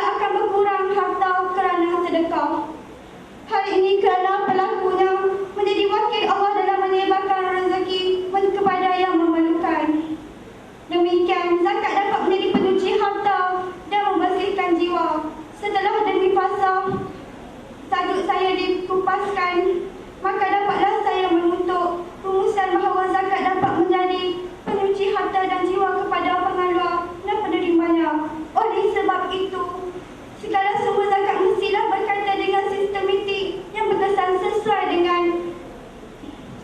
akan berkurang harta kerana sedekah. Hal ini kerana pelakunya menjadi wakil Allah dalam menyebarkan rezeki kepada yang memerlukan. Demikian, zakat dapat menjadi pencuci harta dan membersihkan jiwa. Setelah demi fasa tajuk saya dikupaskan, maka dapatlah saya menuntut rumusan bahawa zakat dapat menjadi pencuci harta dan jiwa kepada pengeluar dan penerimanya. Oleh sebab itu, segala sumber zakat mestilah berkaitan dengan sistematik yang berkesan sesuai dengan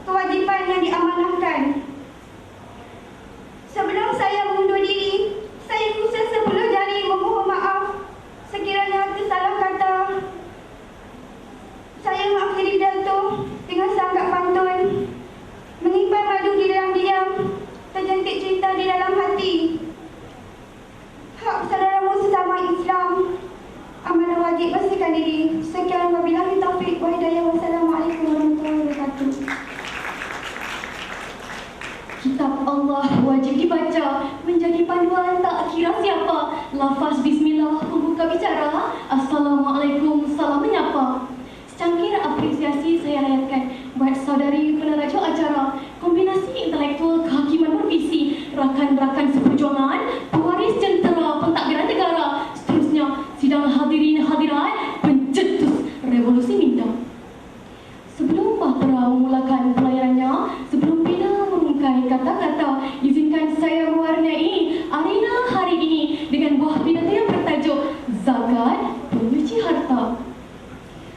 kewajipan yang diamanahkan. Sebelum saya mengundur diri, saya khusus 10 jari memohon maaf sekiranya tersalah kata. Saya mengakhiri pidato dengan sangat pantun, menyimpan madu di dalam diam, terjentik cinta di dalam hati. Hak saudaramu sesama Islam, amanah wajib bersihkan diri. Sekian, wabillahi taufiq wa hidayah. Wassalamualaikum warahmatullahi wabarakatuh. Kitab Allah wajib dibaca, menjadi panduan tak kira siapa. Lafaz bismillah pembuka bicara, Assalamualaikum salam menyapa. Secangkir apresiasi saya layakkan buat saudari peneraja acara. Kombinasi intelektual kehakiman bervisi, rakan-rakan seperjuangan, pewaris jentera pentadbiran negara. Seterusnya, sidang hadirin hadirat, pencetus revolusi minda. Sebelum Bahtera memulakan pelayarannya, sebelum Bina merungkai kata-kata, izinkan saya mewarnai arena hari ini dengan buah pidato yang bertajuk Zakat Pencuci Harta.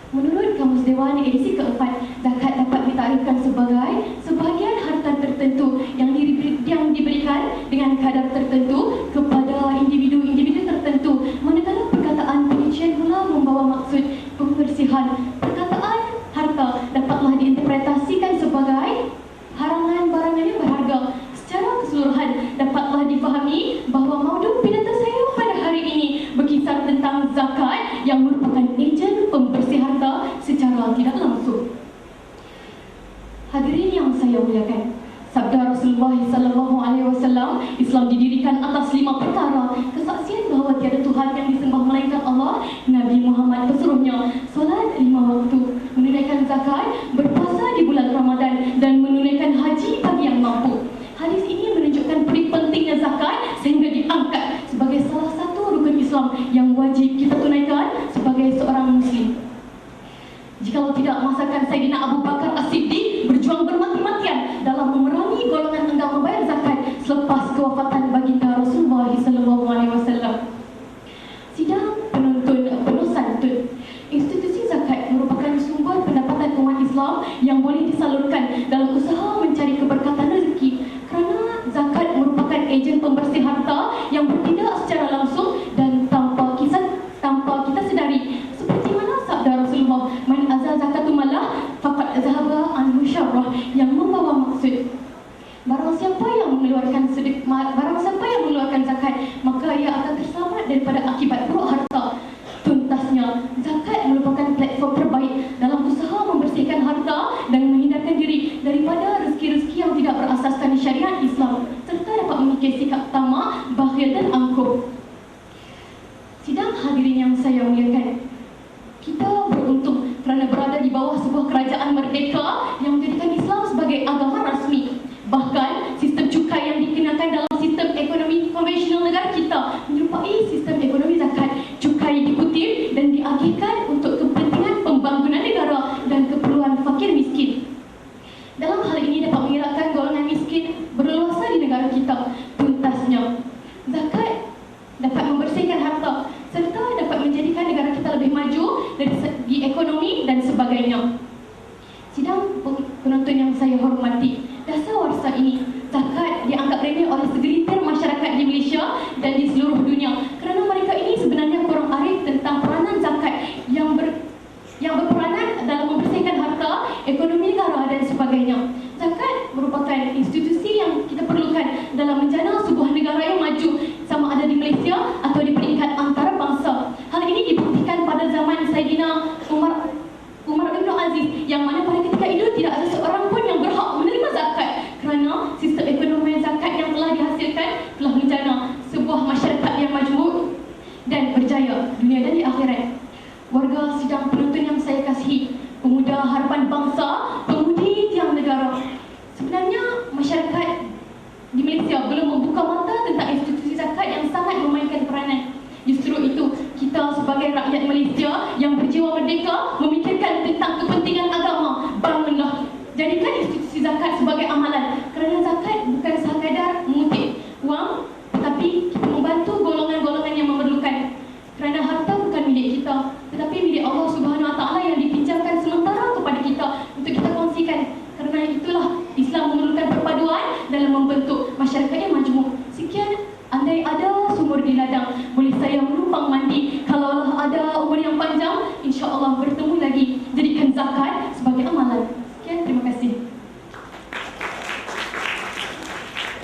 Menurut Kamus Dewan edisi keempat, zakat dapat ditakrifkan sebagai sebahagian harta tertentu yang diberikan dengan kadar tertentu kepada individu-individu tertentu, manakala perkataan penyucian pula membawa maksud pembersihan. Perkataan harta dapatlah diinterpretasikan sebagai harangan barang yang berharga. Secara keseluruhan dapatlah difahami bahawa maudu pidato saya pada hari ini berkisar tentang zakat yang merupakan ejen pembersih harta secara tidak langsung. Hadirin yang saya muliakan, sabda Rasulullah SAW, Islam didirikan atas 5 perkara: kesaksian bahawa tiada Tuhan yang disembah melainkan Allah, Nabi Muhammad pesuruhnya, solat 5 waktu, menunaikan zakat, berpuasa di bulan Ramadan, dan menunaikan haji bagi yang mampu. Hadis ini menunjukkan pentingnya zakat sehingga diangkat sebagai salah satu rukun Islam yang wajib kita tunaikan sebagai seorang Muslim. Jikalau tidak, masakan Sayyidina Abu Bakar As-Siddiq berjuang bermati-matian dalam memerangi golongan enggan membayar zakat selepas kewafatan baginda Rasulullah SAW. Sidang penuntun penuh santun. Institusi zakat merupakan sumber pendapatan umat Islam yang boleh disalurkan dalam usaha mencari keberkatan rezeki, kerana zakat merupakan ejen pembersih harta yang bertindak secara langsung dan tanpa kita sedari. Seperti mana sabda Rasulullah, man azal zakatul malah faqad zahaba anhu syarrah, yang membawa maksud barang siapa yang mengeluarkan zakat, maka ia akan terselamat daripada akibat buruk harta. Tuntasnya, zakat merupakan platform terbaik dalam usaha membersihkan harta dan menghindarkan diri daripada rezeki-rezeki yang tidak berasaskan syariat Islam, serta dapat mengikis sikap tamak, bakhil dan angkuh. Sidang hadirin yang saya muliakan, kita beruntung kerana berada di bawah sebuah kerajaan merdeka yang menjadikan Islam sebagai agama rasmi. Bahkan, sistem cukai yang dikenakan dalam sistem ekonomi konvensional negara kita menyerupai sistem ekonomi zakat. Cukai dikutip dan diagihkan untuk kepentingan pembangunan negara dan keperluan fakir miskin. Dalam hal ini dapat mengelakkan golongan miskin berleluasa di negara kita. Tuntasnya, zakat dapat membersihkan harta serta dapat menjadikan negara kita lebih maju dari segi ekonomi dan sebagainya. Sidang penonton yang saya hormati, dasawarsa ini, zakat dianggap remeh oleh segelintir masyarakat di Malaysia dan di seluruh dunia, kerana mereka ini sebenarnya kurang arif tentang peranan zakat yang berperanan dalam membersihkan harta, ekonomi negara dan sebagainya. Zakat merupakan institusi yang kita perlukan dalam menjana sebuah negara yang maju, sama ada di Malaysia atau di peringkat antarabangsa. Hal ini dibuktikan pada zaman Saidina Umar bin Aziz, yang mana pada ketika itu tidak ada seorang pun yang berhak menerima zakat kerana berjaya dunia dan di akhirat. Warga sidang penonton yang saya kasihi, pemuda harapan bangsa, pemudi tiang negara. Sebenarnya masyarakat di Malaysia belum membuka mata tentang institusi zakat yang sangat memainkan peranan. Justru itu, kita sebagai rakyat Malaysia yang berjiwa merdeka memikirkan tentang kepentingan agama. Bangunlah, jadikan institusi zakat sebagai amalan. Kerana zakat bukan sekadar mengutip wang, tetapi kita membantu golongan-golongan yang memerlukan. Kerana harta bukan milik kita, tetapi milik Allah Subhanahu Wa Taala yang dipinjamkan sementara kepada kita untuk kita kongsikan. Kerana itulah Islam memerlukan perpaduan dalam membentuk masyarakat yang majmuk. Sekian, andai ada sumur di ladang, boleh saya menumpang mandi. Kalaulah ada umur yang panjang, insya-Allah bertemu lagi. Jadikan zakat sebagai amalan. Sekian, terima kasih.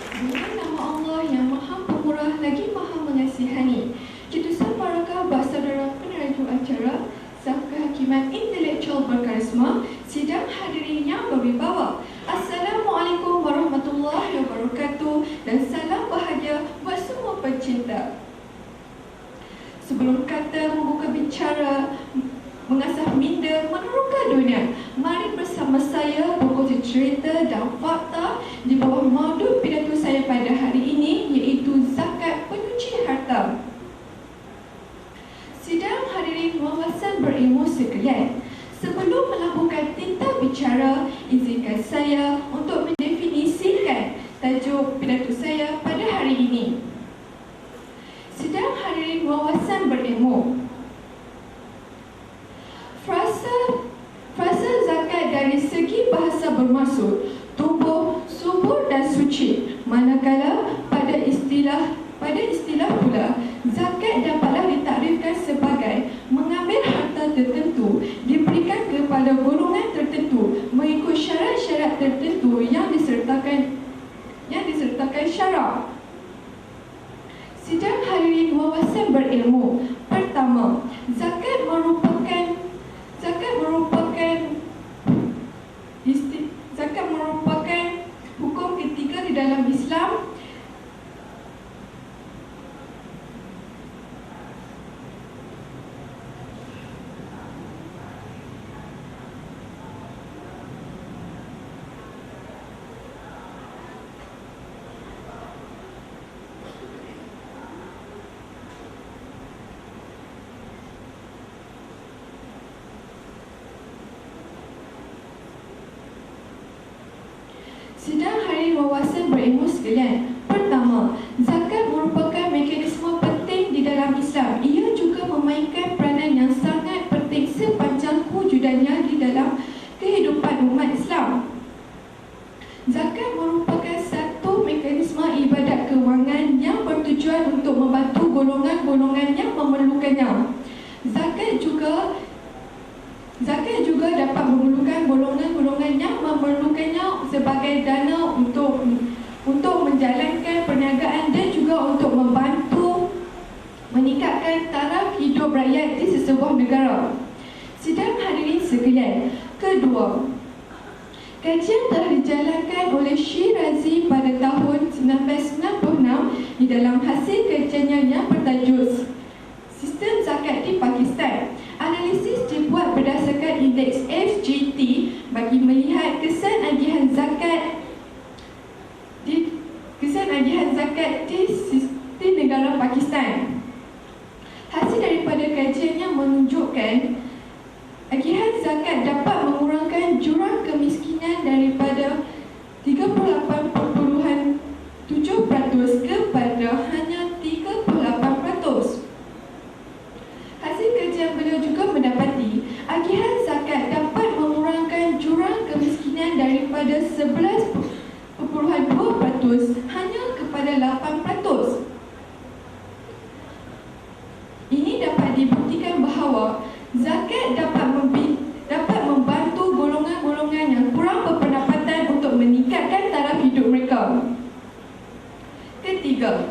Dengan nama Allah yang Maha Pemurah lagi Maha Mengasihani. Ketusan Parakah Bahsaudara Peneraju acara Saf Kehakiman Intelektual Berkarisma, sidang hadirin yang berwibawa. Assalamualaikum warahmatullahi wabarakatuh dan salam bahagia buat semua pencinta. Sebelum kata membuka bicara, mengasah minda, meneroka dunia, mari bersama saya berkongsi cerita dan fakta di bawah modul pidato saya pada hari ini, iaitu zakat penyuci harta. Sidang hadirin wawasan berilmu sekalian, sebelum melabuhkan tinta bicara, izinkan saya untuk mendefinisikan tajuk pidato saya pada hari ini. Sidang hadirin wawasan berilmu, frasa zakat dari segi bahasa bermaksud tubuh, subur dan suci, manakala pada istilah pula, zakat dapatlah ditakrifkan sebagai mengambil harta tertentu diberikan kepada golongan tertentu mengikut syarat-syarat tertentu yang disertakan syarak. Sidang hadirin wawasan berilmu, pertama, zakat merupakan hukum ketiga di dalam Islam. Sidang hadirin wawasan berilmu sekalian, pertama, zakat merupakan mekanisme penting di dalam Islam. Ia juga memainkan peranan yang sangat penting sepanjang kewujudannya di dalam kehidupan umat Islam. Zakat merupakan satu mekanisme ibadat kewangan yang bertujuan untuk membantu golongan-golongan yang memerlukannya. Zakat juga dapat memerlukan golongan-golongan yang memerlukannya sebagai dana untuk menjalankan perniagaan dan juga untuk membantu meningkatkan taraf hidup rakyat di sesebuah negara. Sidang hadirin sekalian, kedua, kajian telah dijalankan oleh Shirazi pada tahun 1996 di dalam hasil kajiannya yang bertajuk Sistem Zakat di Pakistan. Analisis dibuat berdasarkan indeks FGT bagi melihat kesan agihan zakat di negara Pakistan. Hasil daripada kajiannya menunjukkan agihan zakat dapat mengurangkan jurang kemiskinan daripada 38.7% kepada hanya 38%. Hasil kajian beliau juga mendapati agihan zakat dapat mengurangkan jurang kemiskinan daripada 11.2% hanya kepada 8%. Ini dapat dibuktikan bahawa zakat dapat membantu golongan-golongan yang kurang berpendapatan untuk meningkatkan taraf hidup mereka. Ketiga,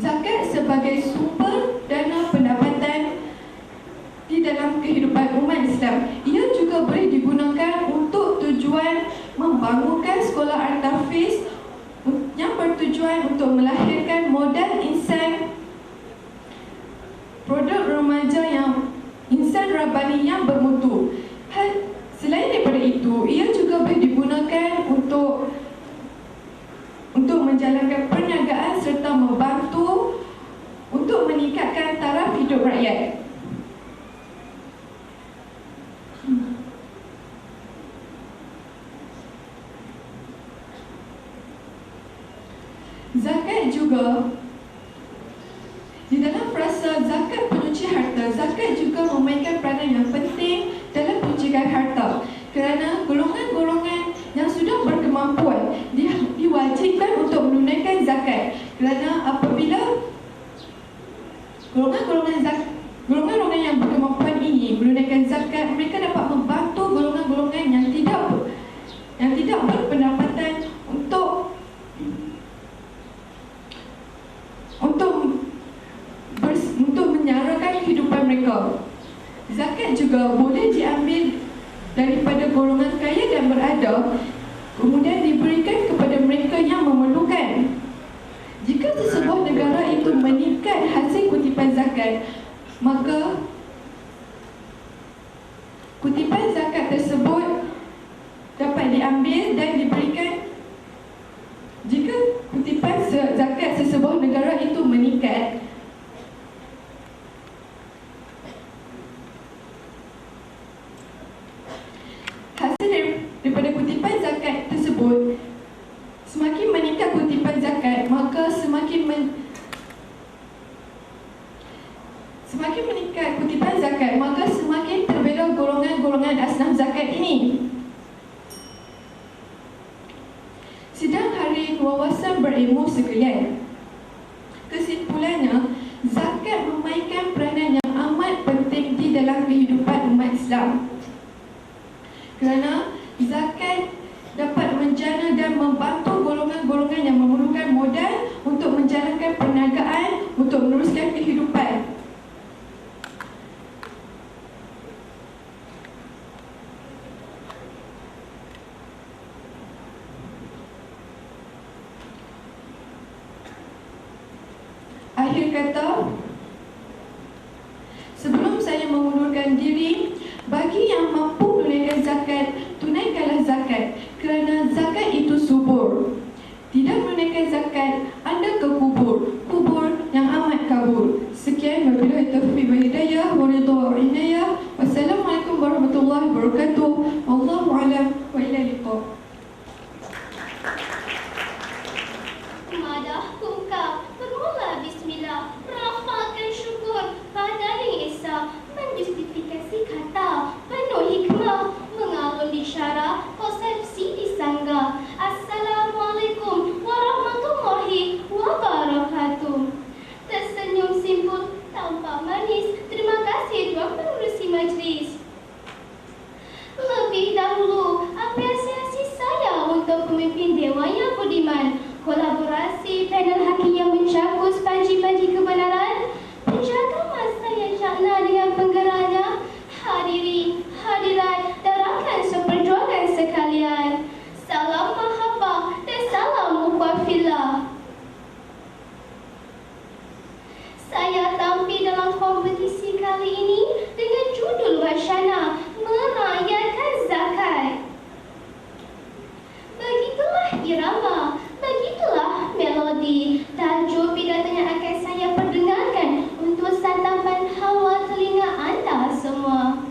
zakat sebagai sumber dana pendapatan di dalam kehidupan umat Islam. Ia juga boleh digunakan untuk tujuan membangunkan sekolah al-tahfiz yang bertujuan bertujuan untuk melahirkan model insan produk remaja yang insan rabani yang bermutu. Selain daripada itu, ia juga boleh digunakan untuk menjalankan perniagaan serta membantu untuk meningkatkan taraf hidup rakyat. Zakat juga, di dalam frasa zakat penyuci harta, zakat juga memainkan peranan yang penting dalam penyucian harta, kerana golongan-golongan yang sudah berkemampuan diwajibkan untuk menunaikan zakat, kerana apabila golongan-golongan yang berkemampuan ini menunaikan zakat, mereka dapat membantu golongan-golongan yang tidak berpendapatan untuk menyarakan kehidupan mereka. Zakat juga boleh diambil daripada golongan kaya dan berada, kemudian diberikan kepada mereka yang memerlukan. Jika sesebuah negara itu meningkat hasil kutipan zakat, maka kutipan zakat tersebut dapat diambil dan diberikan. Jika kutipan zakat sesebuah negara itu meningkat, hasil daripada kutipan zakat tersebut, semakin meningkat kutipan zakat, maka semakin meningkat kutipan zakat, maka semakin terbela golongan-golongan asnaf zakat ini. Sidang Harian Wawasan Berilmu sekalian, kesimpulannya, zakat memainkan peranan yang amat penting di dalam kehidupan umat Islam, kerana zakat dapat menjana dan membantu golongan-golongan yang memerlukan modal untuk menjalankan perniagaan untuk meneruskan kehidupan. Akhir kata, sebelum saya mengundurkan diri, bagi yang mampu menunaikan zakat, tunaikanlah zakat, kerana zakat itu subur. Tidak menunaikan zakat, anda ke kubur yang amat kabur. Sekian, wabillahi taufiq wal hidayah wa ridha wa inayah. Wassalamualaikum warahmatullahi wabarakatuh. Wallahu a'lam wa ila liqa. Madahku kau, bermula bismillah, rafalkan syukur pada Yang Esa, menjustifikasi kata, penuh hikmah, mengalun bisyara, konsepsi disanggah. Assalamualaikum warahmatullahi wabarakatuh. Tersenyum simpul, tampak manis, terima kasih Tuan Pengerusi Majlis. Lebih dahulu, apresiasi saya untuk pemimpin Dewan yang budiman, kolaborasi panel hakim yang mencakus panji-panji kebenaran, penjaga masa yang syakna dengan penggeraknya, hadirin, hadirat dan rakan seperjuangan sekalian. Salam mahabbah dan salam ukhuwah fillah. Saya tampil dalam kompetisi kali ini dengan judul wacana merayakan zakat. Begitulah irama, begitulah melodi, tajuk pidatonya akan saya perdengarkan untuk santapan hawa telinga anda semua.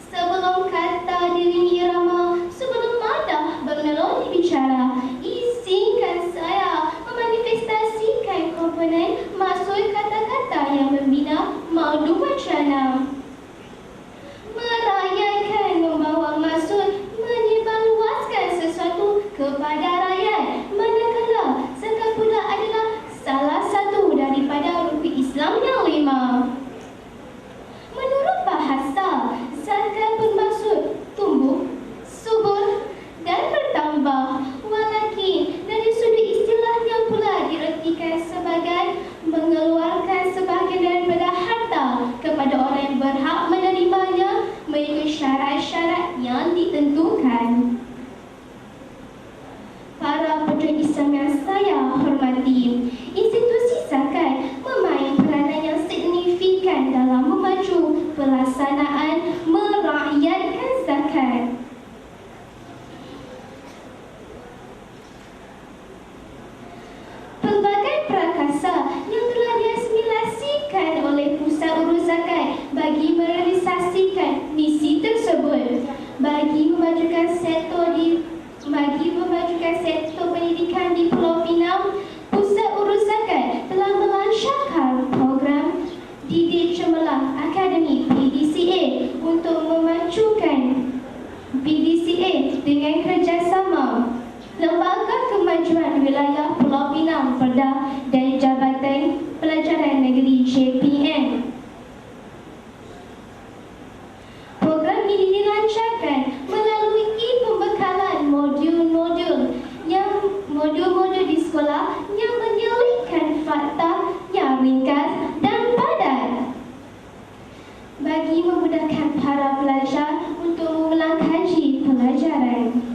Sebelum kata diringi irama, sebelum madah bermelodi bicara, izinkan saya memanifestasikan komponen maksud kata-kata yang membina maudu wacana. Pemuda dan Jabatan Pelajaran Negeri JPN. Program ini dilancarkan melalui pembekalan modul-modul di sekolah yang menyelipkan fakta yang ringkas dan padat bagi memudahkan para pelajar untuk mengulang kaji pelajaran.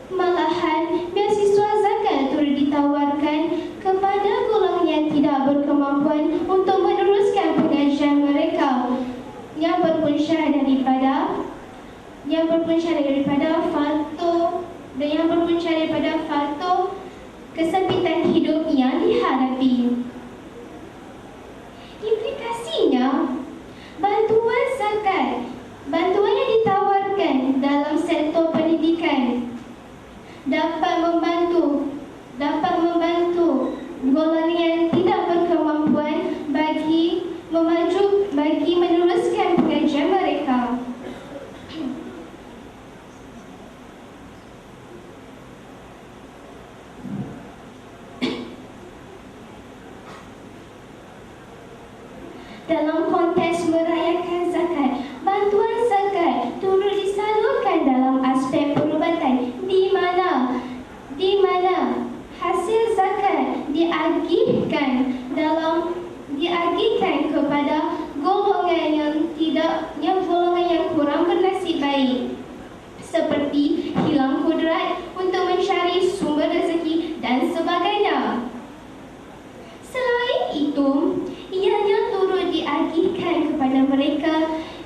Malahan, beasiswa zakat turut ditawarkan kepada golongan yang tidak berkemampuan untuk meneruskan pengajian mereka yang berpunca daripada faktor kesempitan hidup yang dihadapi. Implikasinya, bantuan yang ditawarkan dalam sektor pendidikan dapat membantu golongan yang tidak berkemampuan bagi meneruskan pengajian mereka. Dalam konteks merayakan zakat, bantuan zakat turut disalurkan dalam aspek perubatan di mana hasil zakat diagihkan kepada golongan yang kurang bernasib baik, seperti hilang kudrat untuk mencari sumber rezeki dan sebagainya. Selain itu, ianya turut diagihkan kepada mereka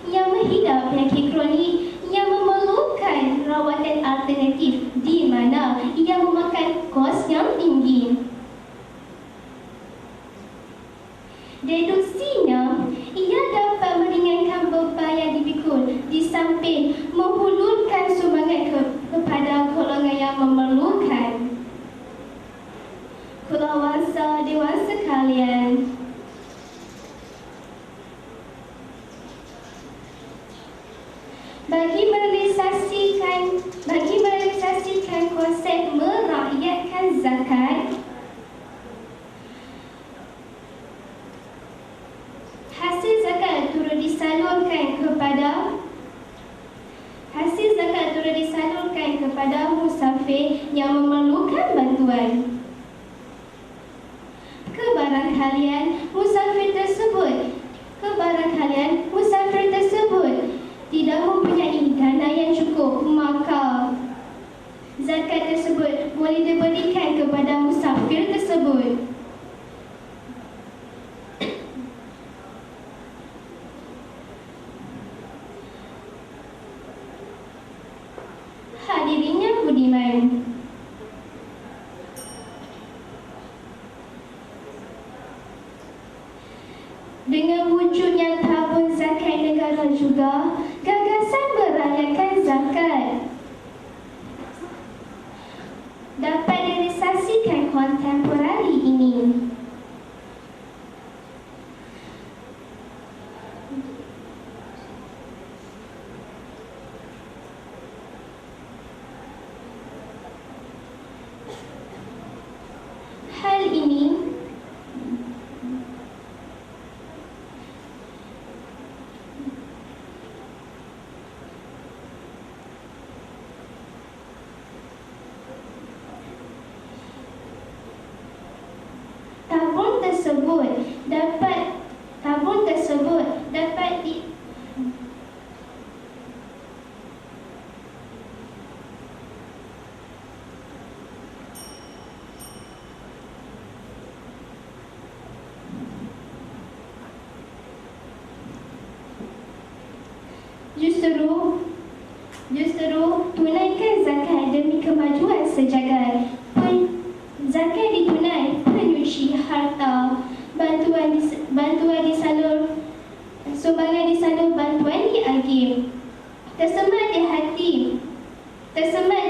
yang menghidap penyakit kronik yang memerlukan rawatan alternatif di mana ia memakan kos yang tinggi. Deduksinya, ia dapat meringankan beban yang dipikul di samping menghulurkan sumbangan kepada golongan yang memerlukan. Khulawasa dewan sekalian, bagi merealisasikan konsep merakyatkan zakat, hasil zakat turut disalurkan kepada musafir yang memerlukan bantuan. Kebarangkalian musafir tersebut tidak mempunyai dana yang cukup, maka zakat tersebut boleh diberikan kepada musafir tersebut. Hadirin yang budiman, dengan wujudnya tabung zakat negara juga, gagasan merayakan zakat dapat direalisasikan kontemporari ini. Hal ini tabung tersebut dapat Justru tunaikan zakat demi kemajuan sejagat. Zakat ditunai penyuci harta, sumbangan disalur, bantuan diagih. Tersemat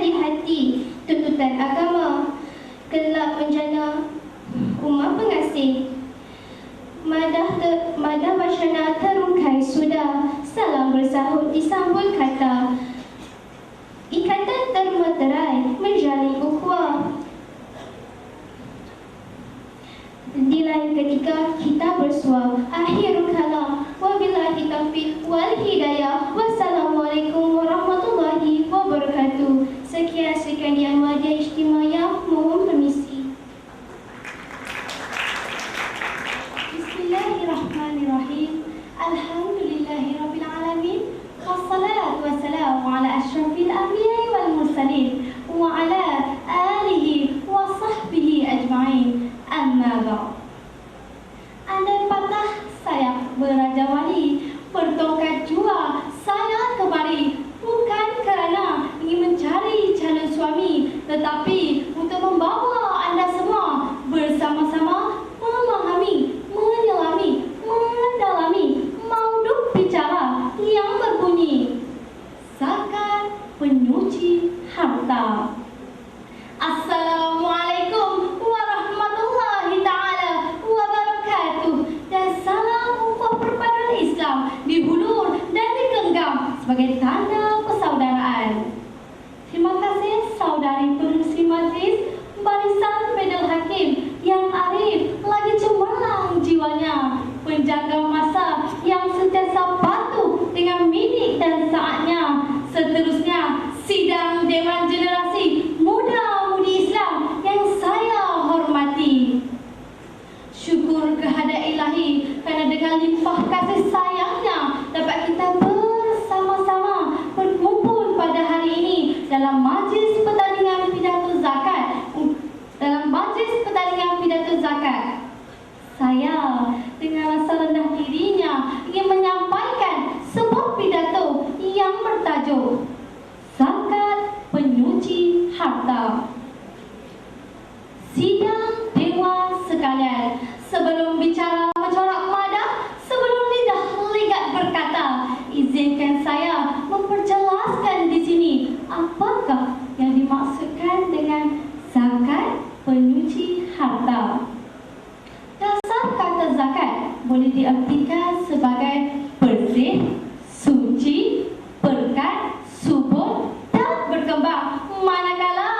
di hati tuntutan agama, kelak menjana umat pengasih. Madah wacana terungkai sudah, salam bersahut disambut kata. Ikatan termeterai menjalin ukhuwah, ketika kita bersua. Akhirul kalam. Wabillahi taufiq wal hidayah. Wassalamualaikum warahmatullahi wabarakatuh. Sekian yang wadah istimewa, mohon permisi. Bismillahirrahmanirrahim. Alhamdulillahirabbil alamin. Wassalatu wassalamu ala asyrafil anbiya'i wal mursalin wa ala alihi wa sahbihi ajma'in. Amma ba'd. Andai patah sayap beraja wali, bertongkat jua saya kemari, bukan kerana ingin mencari calon suami, tetapi untuk membawa anda semua bersama-sama memahami, menyelami, mendalami mauduk bicara yang berbunyi zakat penyuci harta. Assalamualaikum warahmatullahi ta'ala wabarakatuh. Dan salam ukhuwah perpaduan Islam dihulur dan digenggam sebagai tanda persaudaraan. Terima kasih saudari pengerusi majlis, barisan Bedel Hakim yang arif lagi cemerlang jiwanya, penjaga masa yang sentiasa patuh dengan minit dan saatnya. Seterusnya, sidang Dewan Generasi Muda-Mudi Islam yang saya hormati. Syukur kehadirat ilahi kerana dengan limpah kasih sayangnya dapat kita bersama-sama berkumpul pada hari ini dalam majlis pertandingan pidato zakat. Saya dengan rasa rendah dirinya ingin menyampaikan sebuah pidato yang bertajuk Zakat Penyuci Harta. Sidang Dewan sekalian, sebelum bicara mencorak madah, sebelum lidah legat berkata, izinkan saya memperjelaskan di sini apakah yang dimaksudkan dengan zakat penyuci harta. Dasar kata zakat boleh diartikan sebagai bersih, suci, berkat, subur dan berkembang. Manakala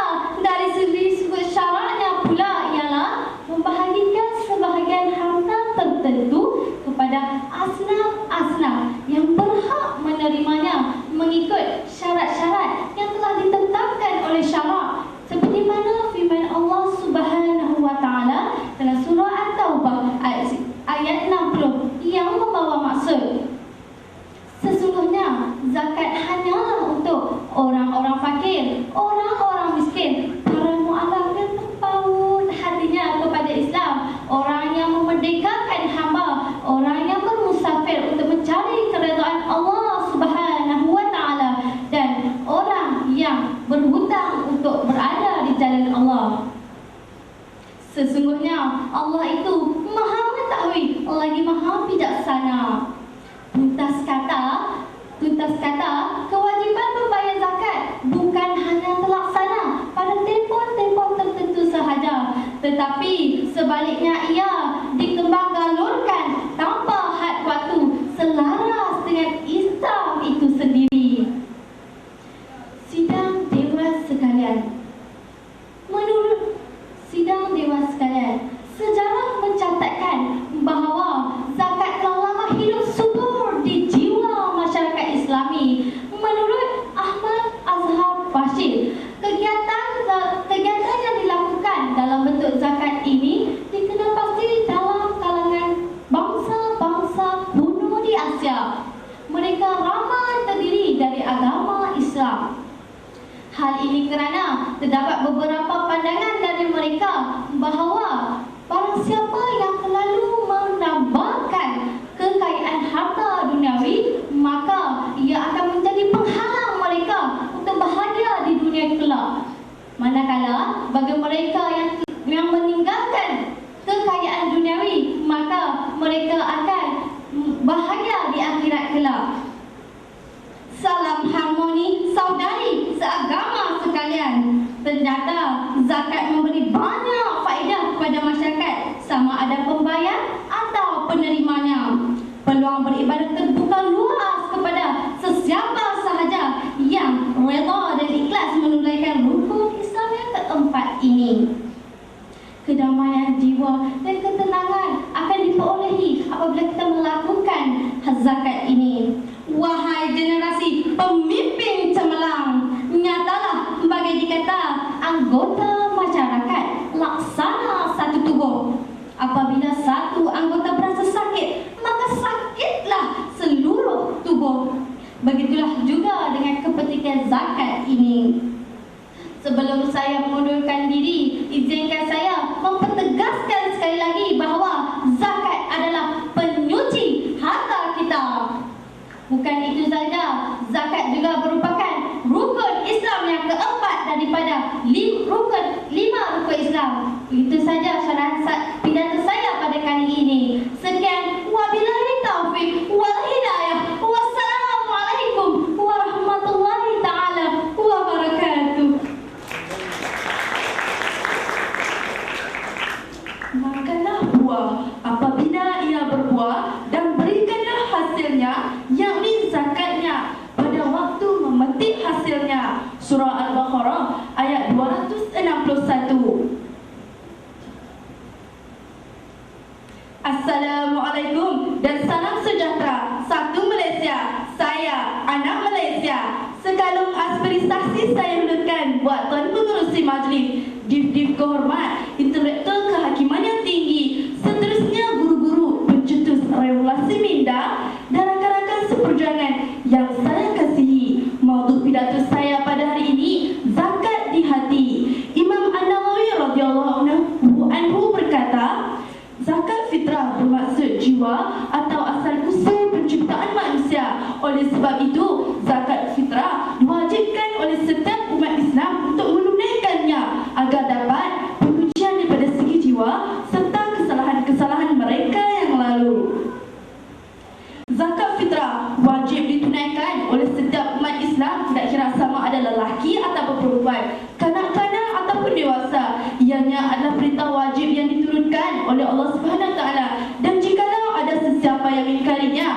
dari segi syaratnya pula ialah membahagikan sebahagian harta tertentu kepada asnaf-asnaf yang berhak menerimanya mengikut syarat-syarat yang telah ditetapkan oleh syarak, seperti mana firman Allah Subhanahu wa taala dalam surah At-Taubah ayat 60 yang membawa maksud, sesungguhnya zakat hanyalah untuk orang-orang fakir, orang-orang miskin, para mu'alaf yang terpaut hatinya kepada Islam, orang yang memerdekakan hamba, orang yang bermusafir untuk mencari keredaan Allah Subhanahu wa taala, dan orang yang berhutang untuk berada di jalan Allah. Sesungguhnya Allah itu Maha mengetahui lagi Maha bijaksana. Tuntas kata, kewajipan membayar zakat bukan hanya terlaksana pada tempoh-tempoh tertentu sahaja, tetapi sebaliknya ia dikembanggalurkan tanpa had waktu selaras dengan Islam itu sendiri. Sidang Dewan sekalian, menurut sidang Dewan sekalian, sejarah mencatatkan bahawa zakat telah lama hidup subur di jiwa masyarakat Islami. Menurut Ahmad Azhar Bashir, kegiatan yang dilakukan dalam bentuk zakat ini dikenal pasti dalam kalangan bangsa-bangsa kuno di Asia. Mereka ramai terdiri dari agama Islam. Hal ini kerana terdapat beberapa pandangan dari mereka bahawa barang siapa yang terlalu menambahkan kekayaan harta duniawi, maka ia akan menjadi penghalang mereka untuk bahagia di dunia kelak. Manakala bagi mereka yang meninggalkan kekayaan duniawi, maka mereka akan bahagia di akhirat kelak. Salam harmoni saudari seagama sekalian. Ternyata zakat memberi banyak faedah kepada masyarakat, sama ada pembayar atau penerimanya. Peluang beribadah terbuka luas kepada sesiapa sahaja yang rela dan ikhlas menunaikan rukun Islam yang keempat ini. sekali lagi bahawa zakat adalah penyuci harta kita. Bukan itu saja, zakat juga merupakan rukun Islam yang keempat daripada lima rukun Islam. Itu saja syarah pidato saya pada kali ini. Sekian, wabillahi taufiq wal hidayah. Wassalamualaikum warahmatullahi taala wabarakatuh. Makanlah buah apabila ia berbuah dan berikanlah hasilnya, yakni zakatnya pada waktu memetik hasilnya. Surah Al-Baqarah ayat 261. Assalamualaikum dan salam sejahtera. Satu Malaysia. Saya anak Malaysia. Sekalung aspirasi saya hulurkan buat Tuan Pengerusi Majlis, Div Kehormat, Intelektual Kehakiman yang Tinggi, seterusnya guru-guru, pencetus revolusi minda dan rakan-rakan seperjuangan yang saya kasihi. Maudhu pidato saya pada hari ini, zakat di hati. Imam An-Nawawi radhiyallahu anhu berkata, zakat fitrah bermaksud jiwa atau asal usul penciptaan manusia. Oleh sebab itu, zakat fitrah diwajibkan oleh setiap umat Islam untuk menunaikannya agar dapat pengujian daripada segi jiwa serta kesalahan-kesalahan mereka yang lalu. Zakat fitrah wajib ditunaikan oleh setiap umat Islam, tidak kira sama ada lelaki atau perempuan, kanak-kanak ataupun dewasa. Ianya adalah perintah wajib yang diturunkan oleh Allah Subhanahu Wa Taala, dan jikalau ada sesiapa yang mengingkarinya,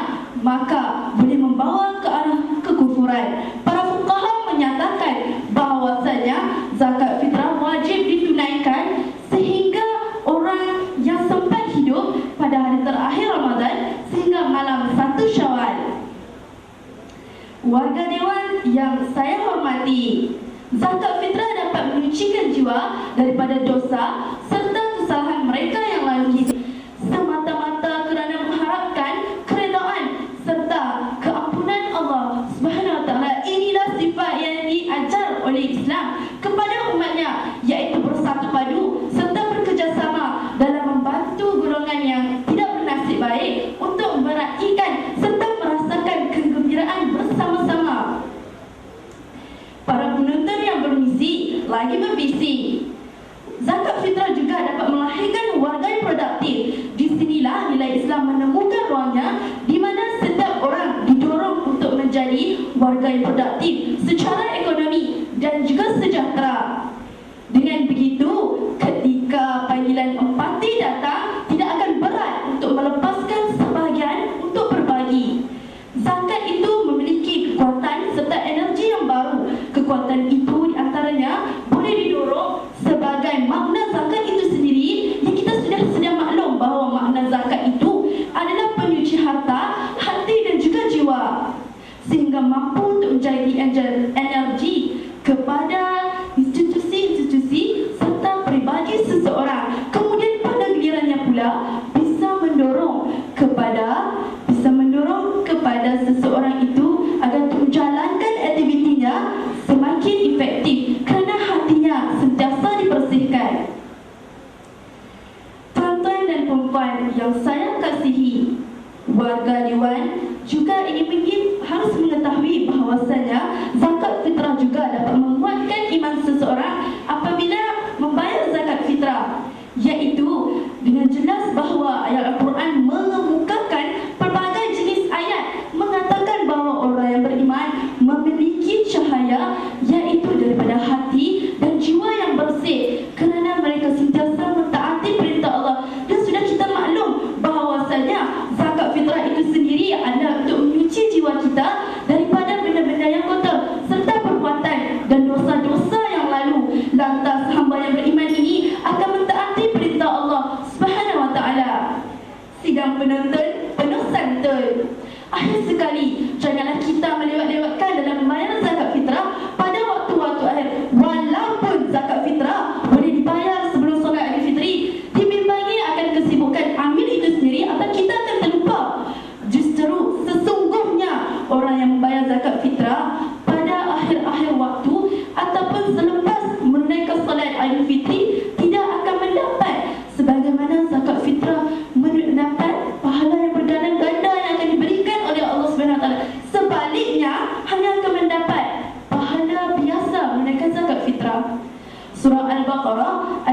maka boleh membawa ke arah kekufuran. Para fuqaha menyatakan bahawasanya zakat fitrah wajib ditunaikan sehingga orang yang sempat hidup pada hari terakhir Ramadan sehingga malam 1 Syawal. Warga Dewan yang saya hormati, zakat fitrah dapat menyucikan jiwa daripada dosa serta kesalahan mereka yang lalu, semata-mata kerana mengharapkan keredaan serta keampunan Allah Subhanahu Wa Taala. Inilah sifat yang diajar oleh Islam kepada umatnya, iaitu bersatu padu serta bekerjasama dalam membantu golongan yang tidak bernasib baik untuk meraihkan serta merasakan kegembiraan bersama-sama. Para penonton yang bermisi lagi berbisi, zakat fitrah juga dapat melahirkan warga yang produktif. Di sinilah nilai Islam menemukan ruangnya, di mana setiap orang didorong untuk menjadi warga yang produktif secara ekonomi dan juga sejahtera. Dengan begitu, ketika panggilan empati datang, tidak akan berat untuk melepaskan sebahagian untuk berbagi. Zakat itu memiliki kekuatan serta energi yang baru. Kekuatan itu diantaranya boleh didorong sebagai makna zakat itu sendiri, yang kita sudah sedia maklum bahawa makna zakat itu adalah penyuci harta, hati dan juga jiwa, sehingga mampu untuk menjadi energi kepada institusi-institusi serta pribadi seseorang. Kemudian pada gilirannya pula bisa mendorong kepada seseorang itu agar untuk menjalankan aktivitinya semakin efektif kerana hatinya sentiasa dibersihkan. Tuan-tuan dan puan yang saya kasihi, warga Dewan juga harus mengetahui bahawasanya zakat fitrah juga dapat menguatkan iman seseorang apabila membayar zakat fitrah, iaitu dengan jelas bahawa ayat Al-Quran mengemukakan pelbagai jenis ayat mengatakan bahawa orang yang beriman memiliki cahaya, iaitu daripada hati dan jiwa yang bersih kerana mereka sentiasa mentaati perintah Allah. Dan sudah kita maklum bahawasanya zakat fitrah itu sendiri adalah untuk menyuci jiwa kita daripada benda-benda yang kotor serta perbuatan dan dosa-dosa yang lalu. Lantas hamba yang beriman ini akan mentaati perintah Allah Subhanahu Wa Taala. Sidang penonton penuh santun, akhir sekali, janganlah kita melewat-lewatkan dalam membayar zakat fitrah pada waktu-waktu akhir. Walaupun zakat fitrah boleh dibayar sebelum solat Aidilfitri, dibimbangi akan kesibukan amil itu sendiri atau kita akan terlupa. Justru sesungguhnya orang yang membayar zakat fitrah pada akhir-akhir waktu ataupun selepas menunaikan solat Aidilfitri tidak akan mendapat sebagaimana zakat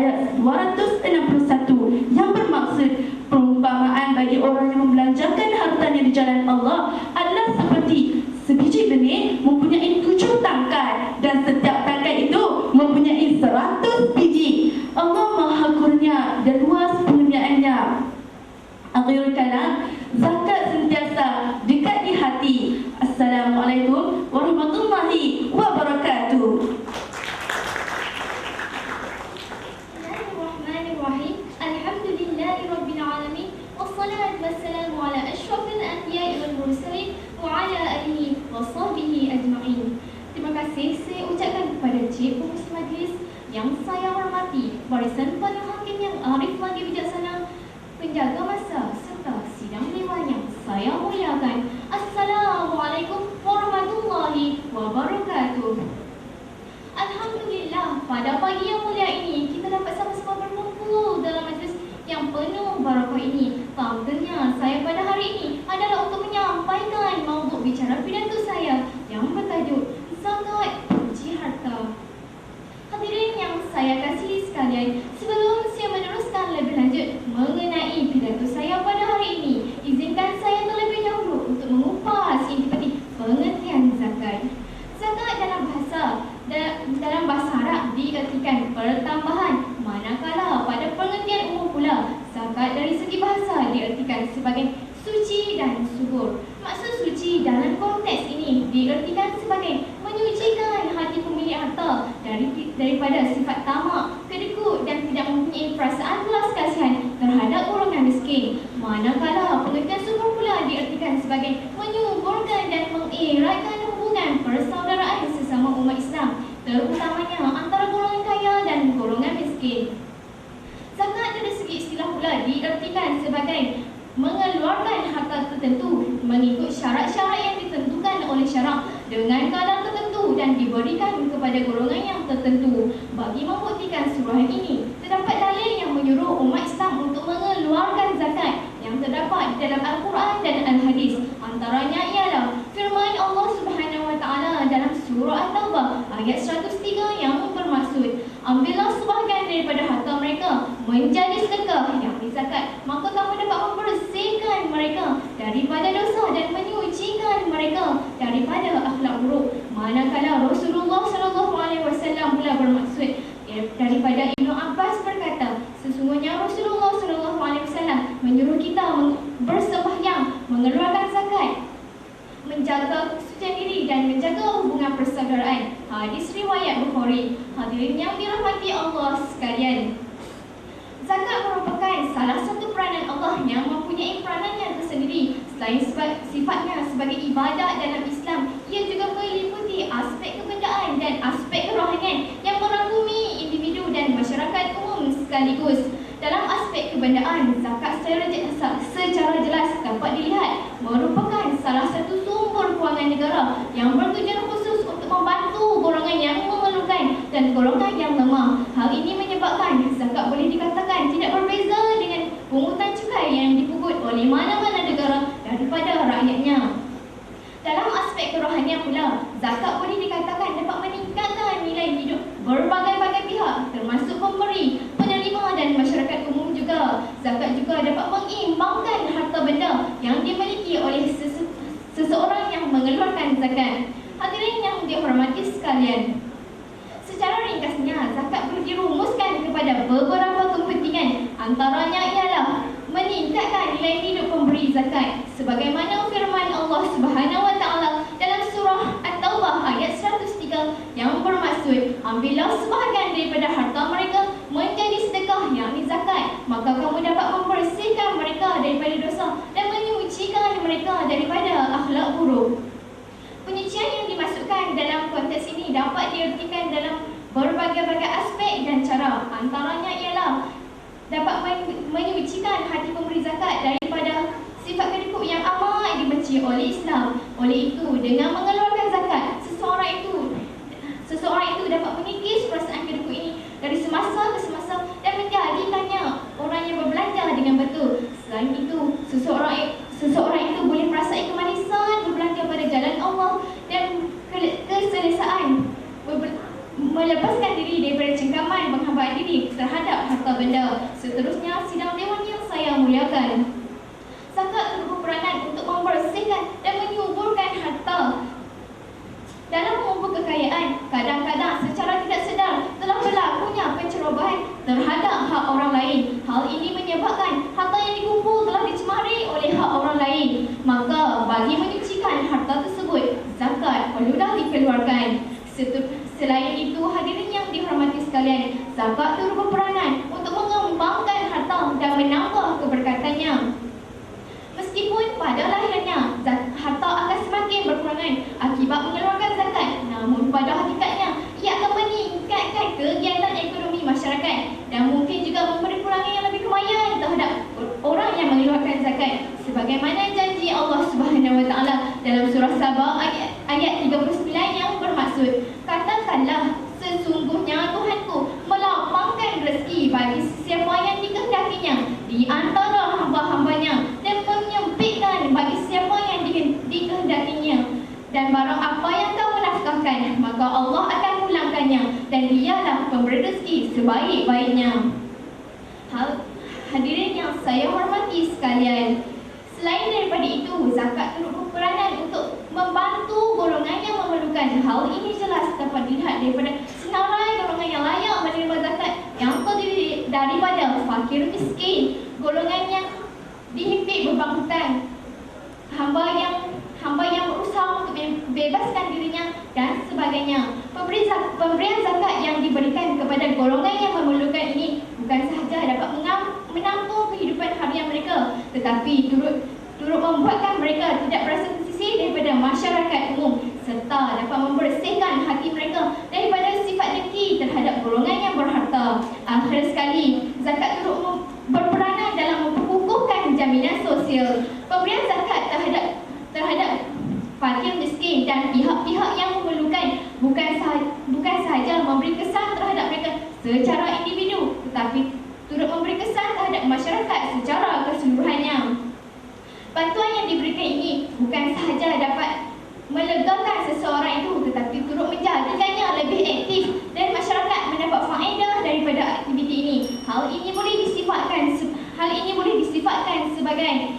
ayat 261 yang bermaksud perumpamaan bagi orang yang membelanjakan hartanya di jalan Allah adalah seperti sebiji benih mempunyai 7 tangkai dan setiap tangkai itu mempunyai 100 biji. Allah Maha Kurnia dan luas pengertiannya. Akhirul kalam, zakat sentiasa dekat di hati. Assalamualaikum warahmatullahi wabarakatuh. Bismillahirrahmanirrahim. Alhamdulillahirabbil alamin. Wassalatu wassalamu ala asyrafil anbiya'i wal mursalin wa ala alihi wa sahbihi ajma'in. Terima kasih saya ucapkan kepada Cik Pengurusi Majlis yang saya hormati, barisan para hakim yang arif lagi bijaksana, penjaga masa serta sidang dewan yang saya muliakan. Assalamualaikum warahmatullahi wabarakatuh. Alhamdulillah, pada pagi yang mulia ini kita dapat sama-sama berkumpul dalam majlis yang penuh barakah ini. Tampaknya saya pada hari ini adalah untuk menyampaikan maudhu bicara pidato saya yang bertajuk Zakat Kunci Harta. Hadirin yang saya kasihi sekalian, sebelum saya meneruskan lebih lanjut mengenai pidato saya pada hari ini, izinkan saya terlebih dahulu untuk mengupas inti pengertian zakat. Zakat dalam bahasa Arab diartikan pertambahan, manakala pada pengertian umum pula zakat dari segi bahasa diartikan sebagai suci dan subur. Maksud suci dalam konteks ini diartikan sebagai menyucikan hati pemilik harta daripada sifat tamak, kedekut dan tidak mempunyai perasaan belas kasihan terhadap golongan miskin. Manakala pengertian subur pula diartikan sebagai menyuburkan dan mengeratkan hubungan persaudaraan sesama umat Islam, terutamanya antara golongan kaya dan golongan miskin. Zakat dari segi istilah pula diartikan sebagai mengeluarkan harta tertentu mengikut syarat-syarat yang ditentukan oleh syarak dengan kadar tertentu dan diberikan kepada golongan yang tertentu. Bagi membuktikan suruhan ini, terdapat dalil yang menyuruh umat Islam untuk mengeluarkan zakat yang terdapat di dalam Al-Quran dan Al-Hadis. Antaranya ialah firman Allah Subhanahu Wa Taala dalam surah At-Taubah ayat 103 yang bermaksud, ambillah sebahagian daripada harta mereka menjadi sedekah, yakni zakat, maka kamu dapat membersihkan mereka daripada dosa dan menyucikan mereka daripada akhlak buruk. Manakala Rasulullah SAW pula bermaksud daripada Ibnu Abbas berkata, sesungguhnya Rasulullah SAW menyuruh kita bersembahyang, mengeluarkan zakat, menjaga kesucian diri dan menjaga hubungan persaudaraan. Hadis riwayat Bukhari. Hadirin yang dirahmati Allah sekalian, zakat merupakan salah satu peranan Allah yang mempunyai peranannya tersendiri. Selain sifatnya sebagai ibadat dalam Islam, ia juga meliputi aspek kebendaan dan aspek kerohanian yang merangkumi individu dan masyarakat umum sekaligus. Dalam aspek kebendaan, zakat secara jelas dapat dilihat merupakan salah satu sumber kewangan negara yang bertujuan khusus untuk membantu golongan yang memerlukan dan golongan yang lemah. Hal ini menyebabkan zakat boleh dikatakan tidak berbeza dengan pungutan cukai yang dipungut oleh mana-mana negara daripada rakyatnya. Dalam aspek kerohanian pula, zakat boleh dikatakan dapat meningkatkan nilai hidup berbagai-bagai pihak, termasuk pemberi, penerima dan masyarakat umum juga. Zakat juga dapat mengimbangkan harta benda yang dimiliki oleh seseorang yang mengeluarkan zakat. Hadirin yang dihormati sekalian, secara ringkasnya, zakat perlu dirumuskan kepada beberapa kepentingan. Antaranya ialah meningkatkan nilai hidup pemberi zakat, sebagaimana firman Allah Subhanahu Wa Taala dalam surah At-Taubah ayat 103 yang bermaksud, ambillah sebahagian daripada harta mereka menjadi sedekah, yakni zakat, maka kamu dapat membersihkan mereka daripada dosa dan menyucikan mereka daripada akhlak buruk. Penyucian yang dimasukkan dalam konteks ini dapat diartikan dalam berbagai-bagai aspek dan cara. Antaranya ialah dapat menyucikan hati pemberi zakat daripada sifat kedekut yang amat dibenci oleh Islam. Oleh itu, dengan mengeluarkan zakat, seseorang itu dapat mengikis perasaan kedekut ini dari semasa ke semasa dan menjadikannya orang yang berbelanja dengan betul. Selain itu, seseorang itu boleh merasai kemanisan berbelanja pada jalan Allah dan keselesaan melepaskan diri daripada cengkaman penghambaan diri terhadap benda. Seterusnya, sidang dewan yang saya muliakan. Zakat berperanan untuk membersihkan dan menyuburkan harta. Dalam mengumpul kekayaan, kadang-kadang secara tidak sedar telah berlakunya pencerobohan terhadap hak orang lain. Hal ini menyebabkan harta yang dikumpul telah dicemari oleh hak orang lain. Maka bagi menyucikan harta tersebut, zakat perlulah dikeluarkan. Selain itu, hadirin yang dihormati sekalian, zakat turut berperanan untuk mengembangkan harta dan menambah keberkatannya. Meskipun pada lahirnya harta akan semakin berkurangan akibat mengeluarkan zakat, namun pada hakikatnya ia akan meningkatkan kegiatan ekonomi masyarakat dan mungkin juga memberi peluang yang lebih kemayan terhadap orang yang mengeluarkan zakat. Sebagaimana janji Allah Subhanahu Wa Taala dalam surah Sabah ayat 39 yang bermaksud, katakanlah, sesungguhnya Tuhanku melapangkan rezeki bagi sesiapa yang dikehendakinya di antara hamba-hambanya dan menyempitkan bagi siapa yang dikehendakinya. Dan barang apa yang kamu nafkahkan, maka Allah akan pulangkannya, dan dialah pemberi rezeki sebaik-baiknya. Hadirin yang saya hormati sekalian, selain daripada itu, zakat turut berperanan untuk membantu golongan yang memerlukan. Hal ini jelas dapat dilihat daripada senarai golongan yang layak menerima zakat yang terdiri daripada fakir miskin, golongan yang dihimpit beban hutang, hamba yang berusaha untuk membebaskan dirinya dan sebagainya. Pemberian zakat yang diberikan kepada golongan yang memerlukan ini bukan sahaja dapat menampung kehidupan harian mereka, tetapi turut membuatkan mereka tidak berasa tersisih daripada masyarakat umum, serta dapat membersihkan hati mereka daripada sifat dengki terhadap golongan yang berharta. Akhir sekali, zakat turut berperanan dalam memperkukuhkan jaminan sosial. Pemberian zakat terhadap fakir miskin dan pihak-pihak yang memerlukan bukan sahaja memberi kesan terhadap mereka secara individu, tetapi turut memberi kesan terhadap masyarakat secara keseluruhannya. Bantuan yang diberikan ini bukan sahaja dapat melegakan seseorang itu, tetapi turut menjadikannya lebih aktif dan masyarakat mendapat faedah daripada aktiviti ini. Hal ini boleh disifatkan sebagai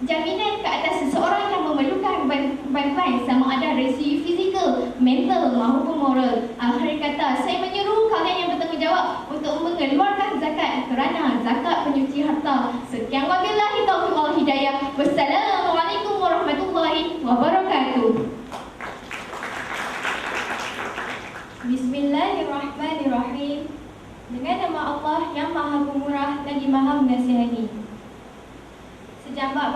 jaminan ke atas seseorang yang memerlukan bantuan, sama ada dari segi fizikal, mental maupun moral. Akhir kata, saya menyeru kalian yang bertanggungjawab untuk mengeluarkan zakat kerana zakat penyuci harta. Sekian wabillahi taufiq wal hidayah. Wassalamualaikum warahmatullahi wabarakatuh. Bismillahirrahmanirrahim. Dengan nama Allah yang Maha Pemurah lagi Maha Mengasihani. Senjambak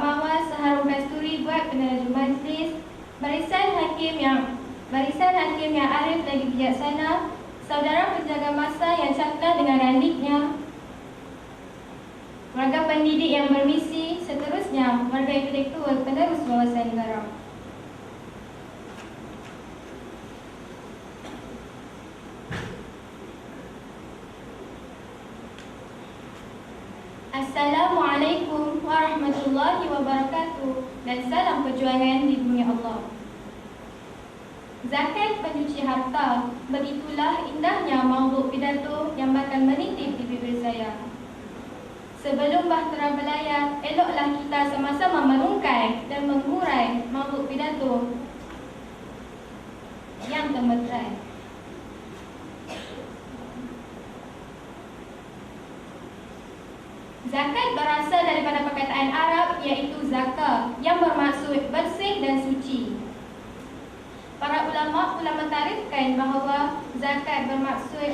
mawar seharum kasturi buat peneraju majlis. Barisan hakim yang arif lagi bijaksana. Saudara penjaga masa yang cakap dengan randiknya. Warga pendidik yang bermisi. Seterusnya, warga intelektual penerus wawasan negara. Assalamualaikum warahmatullahi wabarakatuh, dan salam perjuangan di bumi Allah. Zakat pencuci harta, begitulah indahnya maudu pidato yang bakal menitip di bibir saya. Sebelum bahtera belayar, eloklah kita sama-sama merungkai dan mengurai maudu pidato yang termeterai. Zakat berasal daripada perkataan Arab iaitu zakah yang bermaksud bersih dan suci. Para ulama tarifkan bahawa zakat bermaksud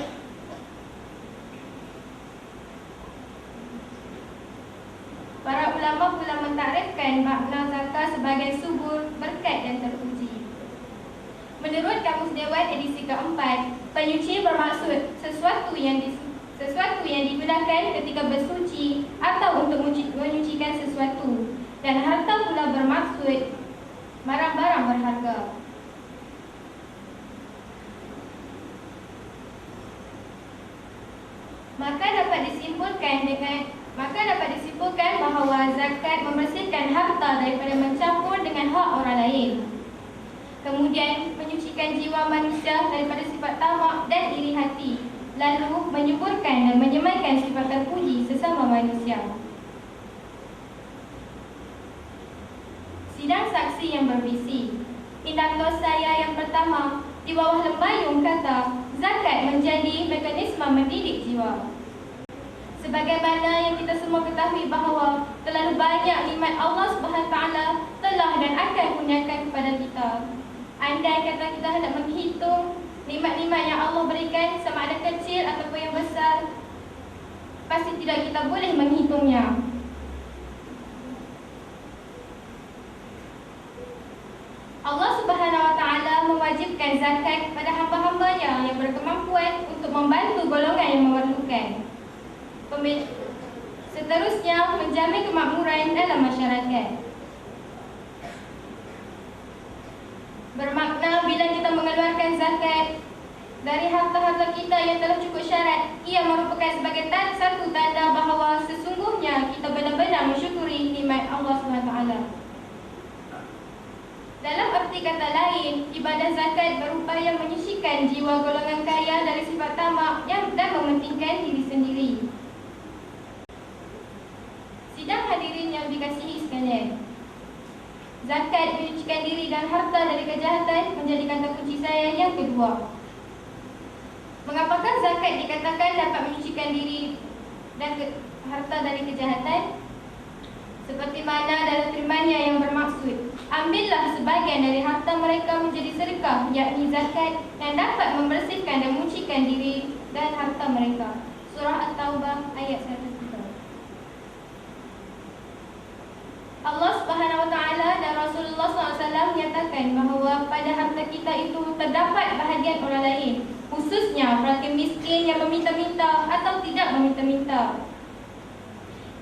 tarifkan makna zakat sebagai subur, berkat dan terpuji. Menurut Kamus Dewan edisi keempat, penyuci bermaksud sesuatu yang digunakan ketika bersuci atau untuk menyucikan sesuatu, dan harta pula bermaksud barang-barang berharga. Maka dapat disimpulkan bahawa zakat membersihkan harta daripada mencampur dengan hak orang lain. Kemudian menyucikan jiwa manusia daripada sifat tamak dan iri hati. lalu menyuburkan dan menyematkan sifat terpuji sesama manusia. Sidang saksi yang berbisi. Indikator saya yang pertama, di bawah lembayung kata, zakat menjadi mekanisme mendidik jiwa. Sebagaimana yang kita semua ketahui bahawa terlalu banyak nikmat Allah Subhanahu Wa Taala telah dan akan kurniakan kepada kita. Andai kata kita hendak menghitung nikmat-nikmat yang Allah berikan, sama ada kecil ataupun yang besar, pasti tidak kita boleh menghitungnya. Allah Subhanahu Wa Taala mewajibkan zakat kepada hamba-hambanya yang berkemampuan untuk membantu golongan yang memerlukan. Seterusnya, menjamin kemakmuran dalam masyarakat. Bermakna bila kita mengeluarkan zakat dari harta-harta kita yang telah cukup syarat, ia merupakan sebagai satu tanda bahawa sesungguhnya kita benar-benar mensyukuri nikmat Allah SWT. Dalam arti kata lain, ibadah zakat berupaya menyisihkan jiwa golongan kaya dari sifat tamak dan mementingkan diri sendiri. Sidang hadirin yang dikasihi sekalian, zakat menyucikan diri dan harta dari kejahatan menjadi kata kunci saya yang kedua. Mengapakah zakat dikatakan dapat menyucikan diri dan harta dari kejahatan? Seperti mana dalam firman-Nya yang bermaksud, ambillah sebahagian dari harta mereka menjadi sedekah, yakni zakat, yang dapat membersihkan dan menyucikan diri dan harta mereka. Surah At-Taubah ayat 103. Allah Subhanahu Wa Taala dan Rasulullah SAW menyatakan bahawa pada harta kita itu terdapat bahagian orang lain, khususnya fakir miskin yang meminta-minta atau tidak meminta-minta.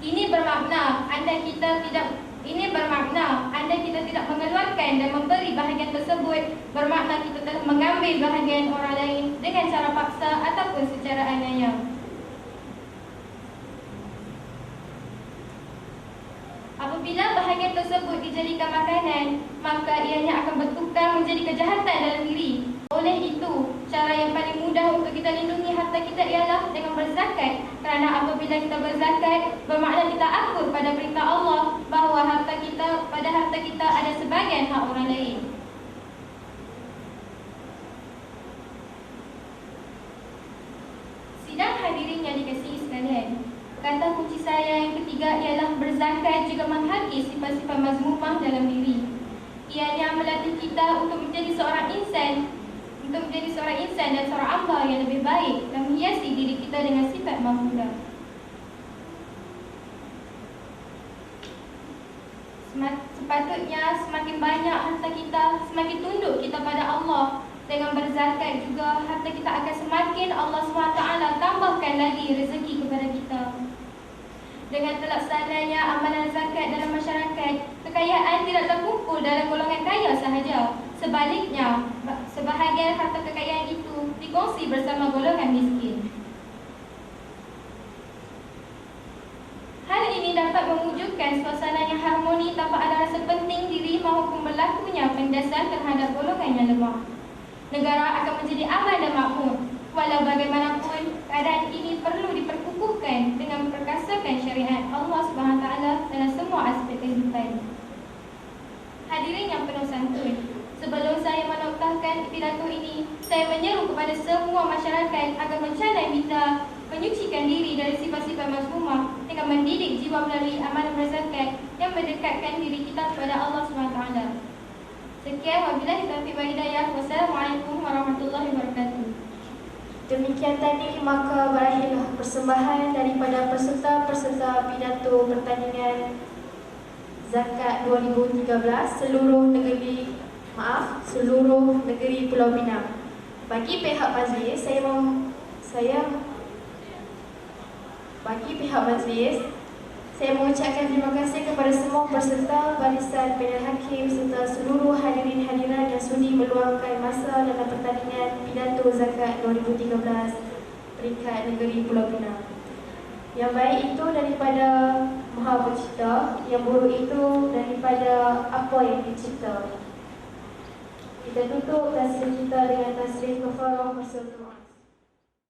Ini bermakna anda kita tidak mengeluarkan dan memberi bahagian tersebut, bermakna kita telah mengambil bahagian orang lain dengan cara paksa ataupun secara aniaya. Apabila bahagian tersebut dijadikan makanan, maka ianya akan bertukar menjadi kejahatan dalam diri. Oleh itu, cara yang paling mudah untuk kita lindungi harta kita ialah dengan berzakat. Kerana apabila kita berzakat, bermakna kita akur pada perintah Allah bahawa pada harta kita ada sebahagian hak orang lain. Sidang hadirin yang dikasihi sekalian, kata kunci saya yang ketiga ialah berzakat juga menghaki sifat-sifat mazmumah dalam diri. Ianya melatih kita untuk menjadi seorang insan dan seorang hamba yang lebih baik dan menghiasi diri kita dengan sifat mahmudah. Sepatutnya semakin banyak harta kita, semakin tunduk kita pada Allah. Dengan berzakat juga harta kita akan semakin Allah SWT tambahkan lagi rezeki kepada kita. Dengan terlaksananya amalan zakat dalam masyarakat, kekayaan tidak terkumpul dalam golongan kaya sahaja. Sebaliknya, sebahagian harta kekayaan itu dikongsi bersama golongan miskin. Hal ini dapat mewujudkan suasana yang harmoni tanpa ada rasa penting diri maupun berlakunya penindasan terhadap golongan yang lemah. Negara akan menjadi aman dan makmur. Walau bagaimanapun, keadaan ini perlu diperkukuhkan dengan memperkasakan syariat Allah SWT dalam semua aspek kehidupan. Hadirin yang penuh santun, sebelum saya menoktahkan pidato ini, saya menyeru kepada semua masyarakat agar mencadai minda menyucikan diri dari sifat-sifat mazmumah dengan mendidik jiwa melalui amalan berzakat yang mendekatkan diri kita kepada Allah SWT. Sekian, wabillahi taufiq wal hidayah. Wassalamualaikum warahmatullahi wabarakatuh. Demikian tadi maka berakhirlah persembahan daripada peserta-peserta pidato pertandingan Zakat 2013 seluruh negeri Pulau Pinang. Bagi pihak majlis, saya mengucapkan terima kasih kepada semua peserta, barisan panel hakim serta seluruh hadirin hadirat yang sudi meluangkan masa dalam pertandingan pidato Zakat 2013 peringkat negeri Pulau Pinang. Yang baik itu daripada Maha Pencipta, yang buruk itu daripada apa yang dicipta. Kita tutup tasbih kita dengan tasbih kafarah. Wassalamualaikum.